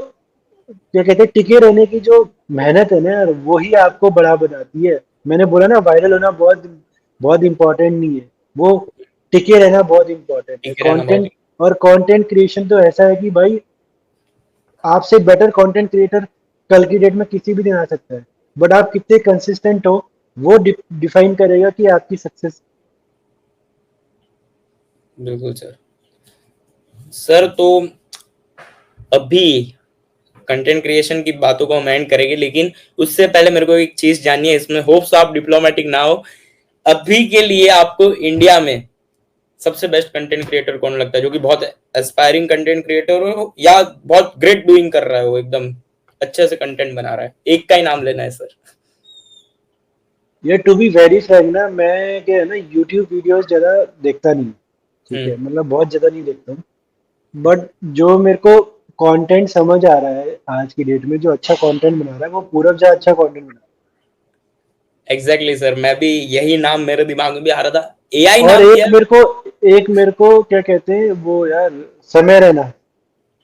क्या कहते हैं टिके रहने की जो मेहनत है ना यार, वही आपको बड़ा बनाती है। मैंने बोला ना वायरल होना बहुत बहुत इंपॉर्टेंट नहीं है, वो टिके रहना बहुत इंपॉर्टेंट है। ठीक है, रहना बहुत। कंटेंट और कंटेंट क्रिएशन तो ऐसा है कि भाई आपसे बेटर कंटेंट क्रिएटर कल की डेट में किसी भी दिन आ सकता है, बट आप कितने कंसिस्टेंट हो वो डिफाइन करेगा कि आपकी सक्सेस। बिल्कुल सर। सर तो अभी कंटेंट क्रिएशन की बातों को हम एंड करेंगे, लेकिन उससे पहले मेरे को एक चीज जाननी है, इसमें होप्स आप डिप्लोमेटिक ना हो। अभी के लिए आपको इंडिया में सबसे बेस्ट कंटेंट क्रिएटर कौन लगता है, जो कि बहुत एस्पायरिंग कंटेंट क्रिएटर हो या बहुत ग्रेट डूइंग कर रहा है, वो एकदम अच्छे से कंटेंट बना रहा है? एक का ही नाम लेना है सर। ये टू बी वेरी फ्रैंक ना, मैं क्या है ना यूट्यूब वीडियोस ज्यादा देखता नहीं हूँ, ठीक है, हम्म। मतलब बहुत ज्यादा नहीं देखता हूँ। बट जो मेरे को कंटेंट समझ आ रहा है आज की डेट में, जो अच्छा कंटेंट बना रहा है वो पूरब जा अच्छा कंटेंट बना एग्जैक्टली सर, मैं भी यही नाम मेरे दिमाग में भी आ रहा था, एआई रहा है। और नाम दिया। एक मेरे को क्या कहते हैं वो यार, समय रैना।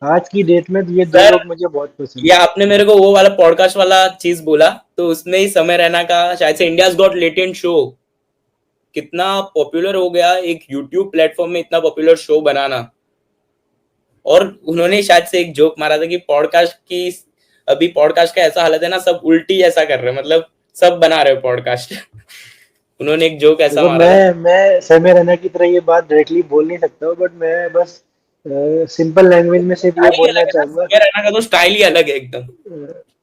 आज की डेट में ये दो सर लोग मुझे बहुत पसंद ये आपने मेरे को वो वाला पॉडकास्ट वाला चीज बोला, तो उसमें ही समय रैना का शायद से इंडियाज गॉट लेटेंट शो कितना पॉपुलर हो गया, एक यूट्यूब प्लेटफॉर्म में इतना पॉपुलर शो बनाना। और उन्होंने शायद से एक जोक मारा था कि पॉडकास्ट की, अभी पॉडकास्ट का ऐसा हालत है ना, सब उल्टी ऐसा कर रहे हैं, मतलब सब बना रहे हो पॉडकास्ट। उन्होंने एक जोक है। ऐसा देखो मारा था। मैं समय रैना की तरह ये बात डायरेक्टली बोल नहीं सकता हूँ, बट मैं बस सिंपल लैंग्वेज में सिर्फ ये स्टाइल ही बोलना अलग है ना, चाहूंगा। समय रैना का तो स्टाइल ही अलग है एकदम।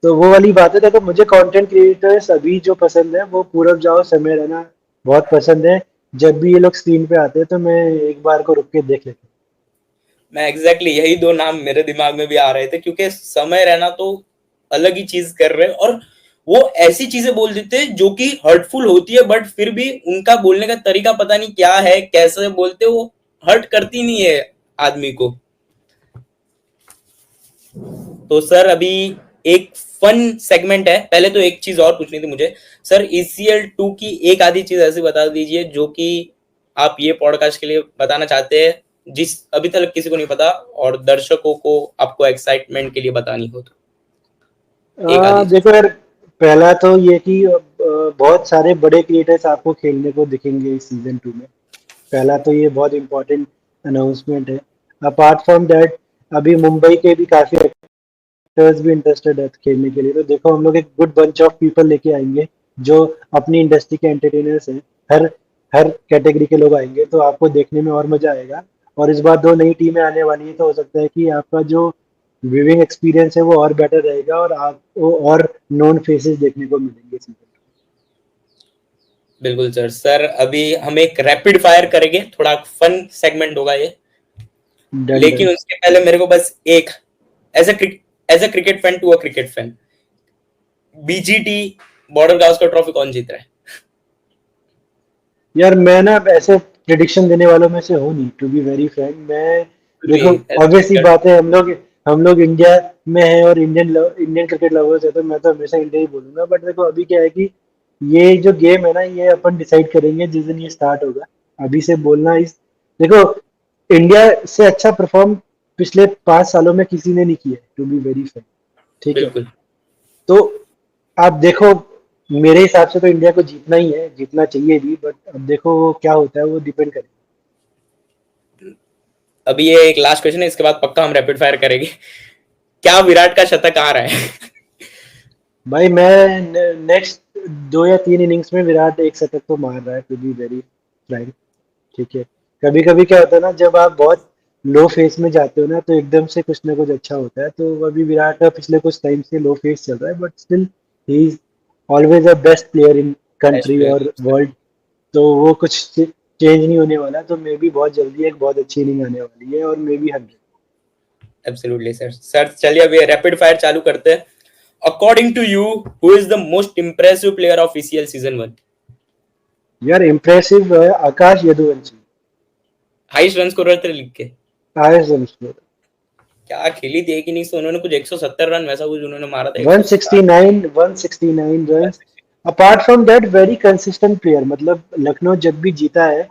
तो वो वाली बात है। देखो मुझे कंटेंट क्रिएटर्स अभी जो पसंद है वो पूरब जाओ समय रैना बहुत पसंद है। जब भी ये लोग स्क्रीन पे आते हैं तो मैं एक बार को रुक के देख लेता मैं एग्जैक्टली यही दो नाम मेरे दिमाग में भी आ रहे थे, क्योंकि समय रहना तो अलग ही चीज कर रहे हैं, और वो ऐसी चीजें बोल देते हैं जो कि हर्टफुल होती है, बट फिर भी उनका बोलने का तरीका पता नहीं क्या है, कैसे बोलते वो हर्ट करती नहीं है आदमी को। तो सर अभी एक फन सेगमेंट है, पहले तो एक चीज और पूछनी थी मुझे। सर ECL 2 की एक आधी चीज ऐसी बता दीजिए जो कि आप ये पॉडकास्ट के लिए बताना चाहते हैं, जिस अभी तक किसी को नहीं पता, और दर्शकों को आपको एक्साइटमेंट के लिए बतानी हो, तो एक आधी चीज। देखो यार, पहला तो ये कि बहुत सारे बड़े क्रिएटर्स आपको खेलने को दिखेंगे इस सीजन 2 में। पहला तो ये बहुत इंपॉर्टेंट अनाउंसमेंट है। अपार्ट फ्रॉम दैट, अभी मुंबई के भी काफी एक्टर्स भी इंटरेस्टेड है खेलने के लिए। तो देखो हम लोग एक गुड बंच ऑफ पीपल लेके आएंगे जो अपनी इंडस्ट्री के एंटरटेनर्स हैं। हर हर कैटेगरी के लोग आएंगे तो आपको देखने में और मजा आएगा। और इस बार 2 नई टीमें आने वाली हैं तो हो सकता है कि आपका जो व्यूइंग एक्सपीरियंस है वो और बेटर रहेगा और आपको और नॉन फेसेस देखने को मिलेंगे सीजन। बिल्कुल सर। सर अभी हम एक रैपिड फायर करेंगे, थोड़ा फन सेगमेंट होगा ये, डन लेकिन डन। उसके पहले मेरे को बस एक, as a cricket fan to a cricket fan, BGT Border Gavaskar trophy कौन जीत रहा है? यार मैं ना ऐसे प्रिडिक्शन देने वालों में से हूँ नहीं, टू बी वेरी फ्रैंक। मैं फिर भी देखो ऑब्वियस सी ऐसा बात है, हम लोग इंडिया में हैं और इंडियन क्रिकेट लवर्स है तो मैं तो हमेशा इंडिया ही बोलूंगा। बट देखो अभी क्या है कि ये जो गेम है ना ये अपन डिसाइड करेंगे जिस दिन ये स्टार्ट होगा। अभी से बोलना इस देखो, इंडिया से अच्छा परफॉर्म पिछले 5 सालों में किसी ने नहीं किया, टू बी वेरी फ्रैंक, ठीक है। बिल्कुल। तो आप देखो, मेरे हिसाब से तो इंडिया को जीतना ही है, जीतना चाहिए भी, बट अब देखो वो क्या होता है वो डिपेंड करेगा। अभी ये एक लास्ट क्वेश्चन है, इसके बाद पक्का हम रैपिड फायर करेंगे। क्या विराट का शतक आ रहा है? भाई मैं नेक्स्ट 2 या 3 इनिंग्स में विराट एक शतक तो मार रहा है, टू बी वेरी फ्रैंक, ठीक है। कभी कभी क्या होता है ना, जब आप बहुत लो फेस में जाते हो ना तो एकदम से कुछ ना कुछ अच्छा होता है। तो अभी विराट का पिछले कुछ टाइम से लो फेस चल रहा है, but still he is always a best player in best country और प्लेयर। वर्ल्ड। तो वो कुछ चेंज नहीं होने वाला। तो मे बी बहुत जल्दी एक बहुत अच्छी इनिंग आने वाली है और maybe 100। Absolutely sir. Sir चलिए अभी रैपिड फायर चालू करते हैं। According to you, who is the most impressive player of ECL season 1? यार इम्प्रेसिव है Akash Yaduvanshi. Highest run scorer थे लिख के। आयरन स्कोर। क्या खेली थी एक इनिंग्स, उन्होंने कुछ 170 रन वैसा कुछ उन्होंने मारा था, 169 runs. Apart from that very consistent player, मतलब लखनऊ जब भी जीता है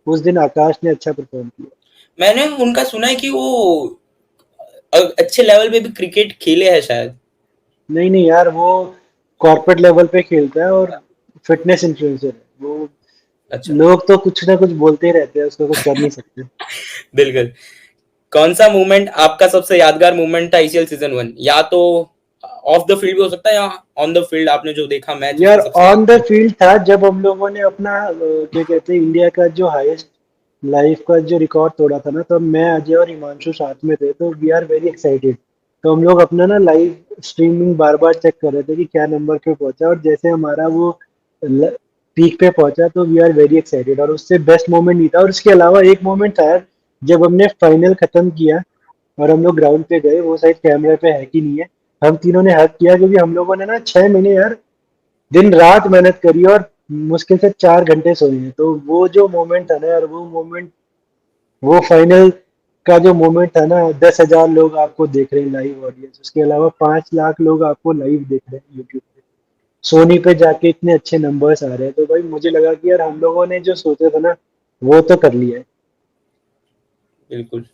उस दिन आकाश ने अच्छा परफॉर्म किया। मैंने उनका सुना है कि वो अच्छे लेवल पे भी क्रिकेट खेले हैं शायद। नहीं नहीं यार, वो कॉर्पोरेट लेवल पे खेलता है और फिटनेस इन्फ्लुएंसर है वो। अच्छा। लोग तो कुछ ना कुछ बोलते ही रहते हैं, उसको कुछ कर नहीं सकते। बिल्कुल। कौन सा मूवमेंट आपका सबसे यादगार मूवमेंट था आईसीएल सीजन 1, या तो ऑफ द फील्ड भी हो सकता है या ऑन द फील्ड आपने जो देखा मैच यार उसमें सबसे ऑन द यादगार। फील्ड था जब हम लोगों ने अपना क्या कहते हैं, इंडिया का जो हाईएस्ट लाइफ का जो रिकॉर्ड तोड़ा था ना, तो मैं, अजय और हिमांशु साथ में थे, तो वी आर वेरी एक्साइटेड। तो हम लोग अपना ना लाइव स्ट्रीमिंग बार बार चेक कर रहे थे कि क्या नंबर पे पहुंचा, और जैसे हमारा वो पीक पे पहुंचा तो वी आर वेरी एक्साइटेड। और उससे बेस्ट मोमेंट नहीं था। और उसके अलावा एक मोमेंट था यार, जब हमने फाइनल खत्म किया और हम लोग ग्राउंड पे गए, वो शायद कैमरे पे है कि नहीं है, हम तीनों ने हक किया, क्योंकि हम लोगों ने ना 6 महीने यार दिन रात मेहनत करी और मुश्किल से 4 घंटे सोए हैं। तो वो जो मोमेंट था ना यार, वो मोमेंट, वो फाइनल का जो मोमेंट था ना, 10,000 लोग आपको देख रहे हैं लाइव ऑडियंस, उसके अलावा 5 लाख लोग आपको लाइव देख रहे हैं यूट्यूब पे, सोनी पे जाके इतने अच्छे नंबर्स आ रहे हैं, तो भाई मुझे लगा कि यार हम लोगों ने जो सोचा था ना, वो तो कर लिया है। बिल्कुल।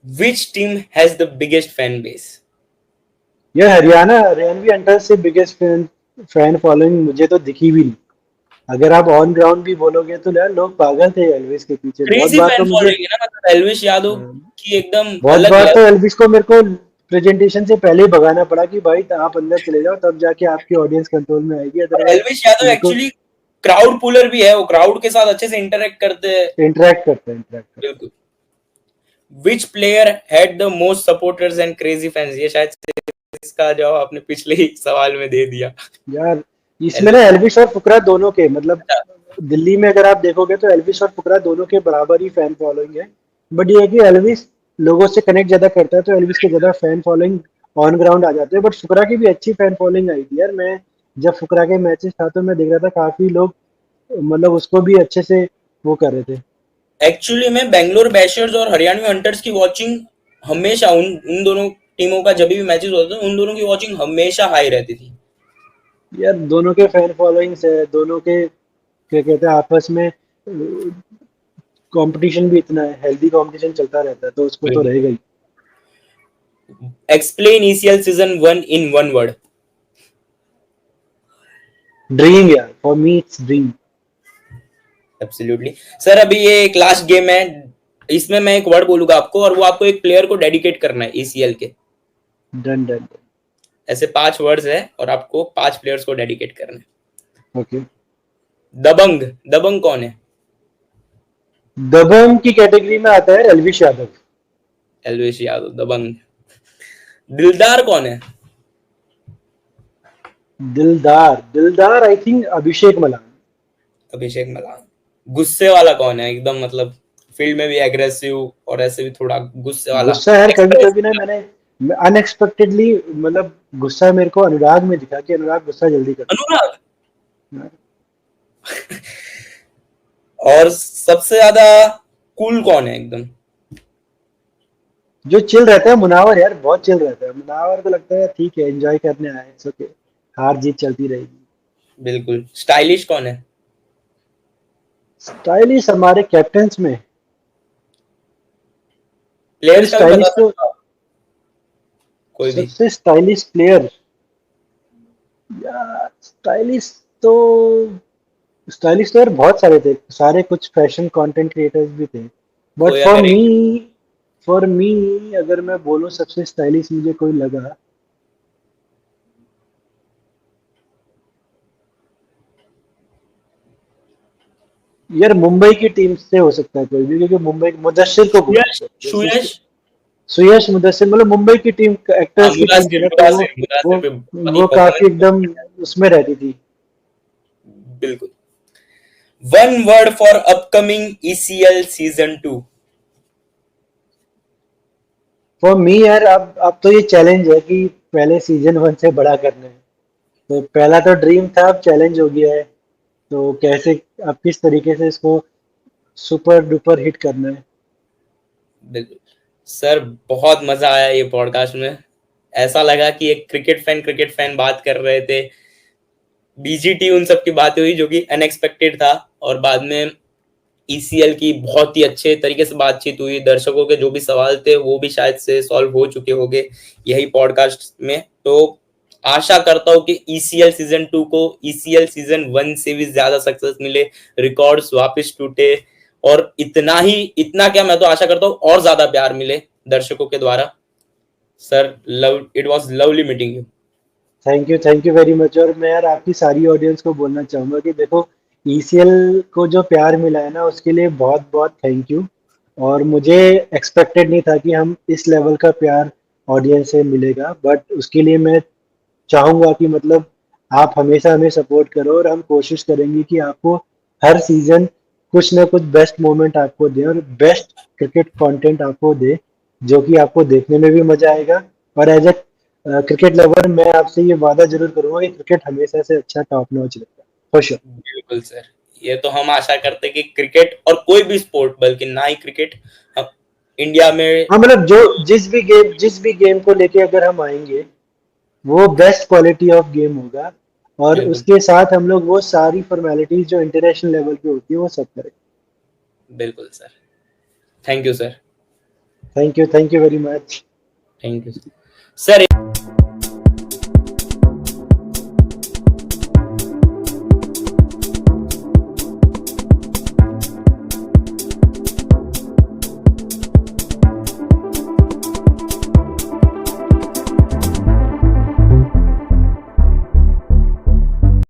Which team has the biggest fan base? यार हरियाणा, हरियाणवी अंडर से बिगेस्ट फैन फैन फॉलोइंग मुझे तो दिखी भी नहीं। अगर आप ऑन ग्राउंड भी बोलोगे तो यार लोग पागल थे एल्विस के पीछे। बहुत क्रेजी बार फैन तो मुझे, फॉलोइंग है ना, मतलब एल्विश यादव की एकदम बहुत अलग बार तो लेवल। एल्विस को मेरे को प्रेजेंटेशन से पहले ही भगाना पड़ा कि भाई आप अंदर चले जाओ, तब जाके आपकी ऑडियंस कंट्रोल में आएगी, और अदरवाइज एल्विश यादव मेरे को। एक्चुअली क्राउड पुलर भी है, वो क्राउड के साथ अच्छे से इंटरेक्ट करते हैं। इंटरेक्ट करते हैं। बिल्कुल। विच player had the most supporters and crazy fans? ये शायद से इसका जवाब आपने पिछले ही सवाल में दे दिया। यार इसमें ना एल्विश। एल्विस और फुकरा दोनों के, मतलब दिल्ली में अगर आप देखोगे तो एल्विस और फुकरा दोनों के बराबर ही फैन फॉलोइंग है। बट ये है कि एल्विस लोगों से कनेक्ट ज्यादा करता है, तो एल्विस के ज्यादा फैन फॉलोइंग ऑन ग्राउंड आ जाते हैं। बट फुकरा की भी अच्छी फैन फॉलोइंग आई थी यार। मैं जब फुकरा के मैचेस था तो मैं देख रहा था काफी लोग, मतलब उसको भी अच्छे से वो कर रहे थे। एक्चुअली में बेंगलोर बैशर्स और हरियाणवी हंटर्स की वॉचिंग हमेशा उन उन दोनों टीमों का जब भी मैचेस होते थे, उन दोनों की वॉचिंग हमेशा हाई रहती थी। यार दोनों के फैन फॉलोइंग्स है, दोनों के क्या कहते हैं आपस में कंपटीशन भी इतना है, हेल्दी कंपटीशन चलता रहता है, तो उसको तो बिल्कुल। रहेगा ही। Explain ECL season 1 in one word. Dream यार, for me it's dream. Absolutely. Sir अभी ये एक लास्ट गेम है, इसमें मैं एक वर्ड बोलूंगा आपको और वो आपको एक प्लेयर को डेडिकेट करना है ईसीएल के। Done done. ऐसे 5 वर्ड्स है और आपको 5 प्लेयर्स को डेडिकेट करना है। ओके। दबंग। दबंग कौन है? दबंग की कैटेगरी में आता है एल्विश यादव। एलविश यादव दबंग। दिलदार कौन है? दिलदार, दिलदार I think Abhishek Malan. Abhishek Malan. गुस्से वाला कौन है एकदम, मतलब फील्ड में भी एग्रेसिव और ऐसे भी थोड़ा गुस्से वाला, गुस्सा यार, कभी कभी ना एक्सप्रेसिव? मैंने अनएक्सपेक्टेडली, मतलब गुस्सा मेरे को अनुराग में दिखा कि अनुराग गुस्सा जल्दी करता अनुराग। है। और सबसे ज्यादा कूल कौन है एकदम? जो चिल रहता है मुनावर यार, बहुत चिल रहता है मुनावर, को लगता है ठीक है एंजॉय करने आए, इट्स ओके, हार जीत चलती रहेगी। बिल्कुल। स्टाइलिश कौन है? स्टाइलिश हमारे कैप्टन्स में, यार प्लेयर्स का भी बता स्टाइलिश तो, सकते हो आप, कोई भी। सबसे स्टाइलिश प्लेयर, यार स्टाइलिश तो यार बहुत सारे थे, सारे कुछ फैशन कंटेंट क्रिएटर्स भी थे। बट कोई अगर एक। फॉर मी अगर मैं बोलूं सबसे स्टाइलिश मुझे कोई लगा, यार मुंबई की टीम से हो सकता है कोई भी, क्योंकि मुंबई मुदस्सिर को बोल सुयश। सकते हैं सुयश। सुयश मुदस्सिर, मतलब मुंबई की टीम, हाँ, एक्टर्स की टीम थी मुदासिर ना, तो वो मुदासिर वो मुदासिर पे बहुत ही वो काफी एकदम परफॉर्मेंस। उसमें रहती थी। बिल्कुल। One word for upcoming ECL season 2। For me यार, अब तो ये चैलेंज है कि पहले सीजन 1 से बड़ा करना है। तो पहला तो ड्रीम था, अब चैलेंज हो गया है। तो कैसे, अब किस तरीके से इसको सुपर डुपर हिट करना है। बिल्कुल। सर बहुत मजा आया ये पॉडकास्ट में। ऐसा लगा कि एक क्रिकेट फैन बात कर रहे थे। बीजीटी उन सब की बातें हुई जो कि अनएक्सपेक्टेड था, और बाद में ईसीएल की बहुत ही अच्छे तरीके से बातचीत हुई। दर्शकों के जो भी सवाल थे वो भी शायद से सॉल्व हो चुके होंगे यही पॉडकास्ट में। तो आशा करता हूँ कि ईसीएल सीजन 2 को ईसीएल सीजन 1 से भी ज्यादा सक्सेस मिले, रिकॉर्ड्स वापस टूटे, और इतना क्या, मैं तो आशा करता हूँ और ज्यादा प्यार मिले दर्शकों के द्वारा। Sir, love it was lovely meeting you. Thank you very much. और मैं यार आपकी सारी ऑडियंस को बोलना चाहूँगा कि देखो, ईसीएल को जो प्यार मिला है ना, उसके लिए बहुत बहुत थैंक यू। और मुझे एक्सपेक्टेड नहीं था कि हम इस लेवल का प्यार ऑडियंस से मिलेगा, बट उसके लिए मैं चाहूँगा कि मतलब आप हमेशा हमें सपोर्ट करो, और हम कोशिश करेंगे कि आपको हर सीज़न कुछ ना कुछ बेस्ट मोमेंट आपको दें और बेस्ट क्रिकेट कंटेंट आपको दे, जो कि आपको देखने में भी मज़ा आएगा। और एज ए क्रिकेट लवर मैं आपसे ये वादा ज़रूर करूँगा कि क्रिकेट हमेशा से अच्छा टॉप नॉच रहेगा, फॉर श्योर। बिल्कुल सर, ये तो हम आशा करते हैं कि क्रिकेट और कोई भी स्पोर्ट, बल्कि ना ही क्रिकेट, हम इंडिया में। हाँ, मतलब जो जिस भी गेम को लेके अगर हम आएँगे, वो बेस्ट क्वालिटी ऑफ गेम होगा, और बिल्कुल, उसके साथ हम लोग वो सारी फॉर्मेलिटीज़ जो इंटरनेशनल लेवल पे होती है, वो सब करेंगे। बिल्कुल sir. Thank you sir. Thank you very much. Thank you sir.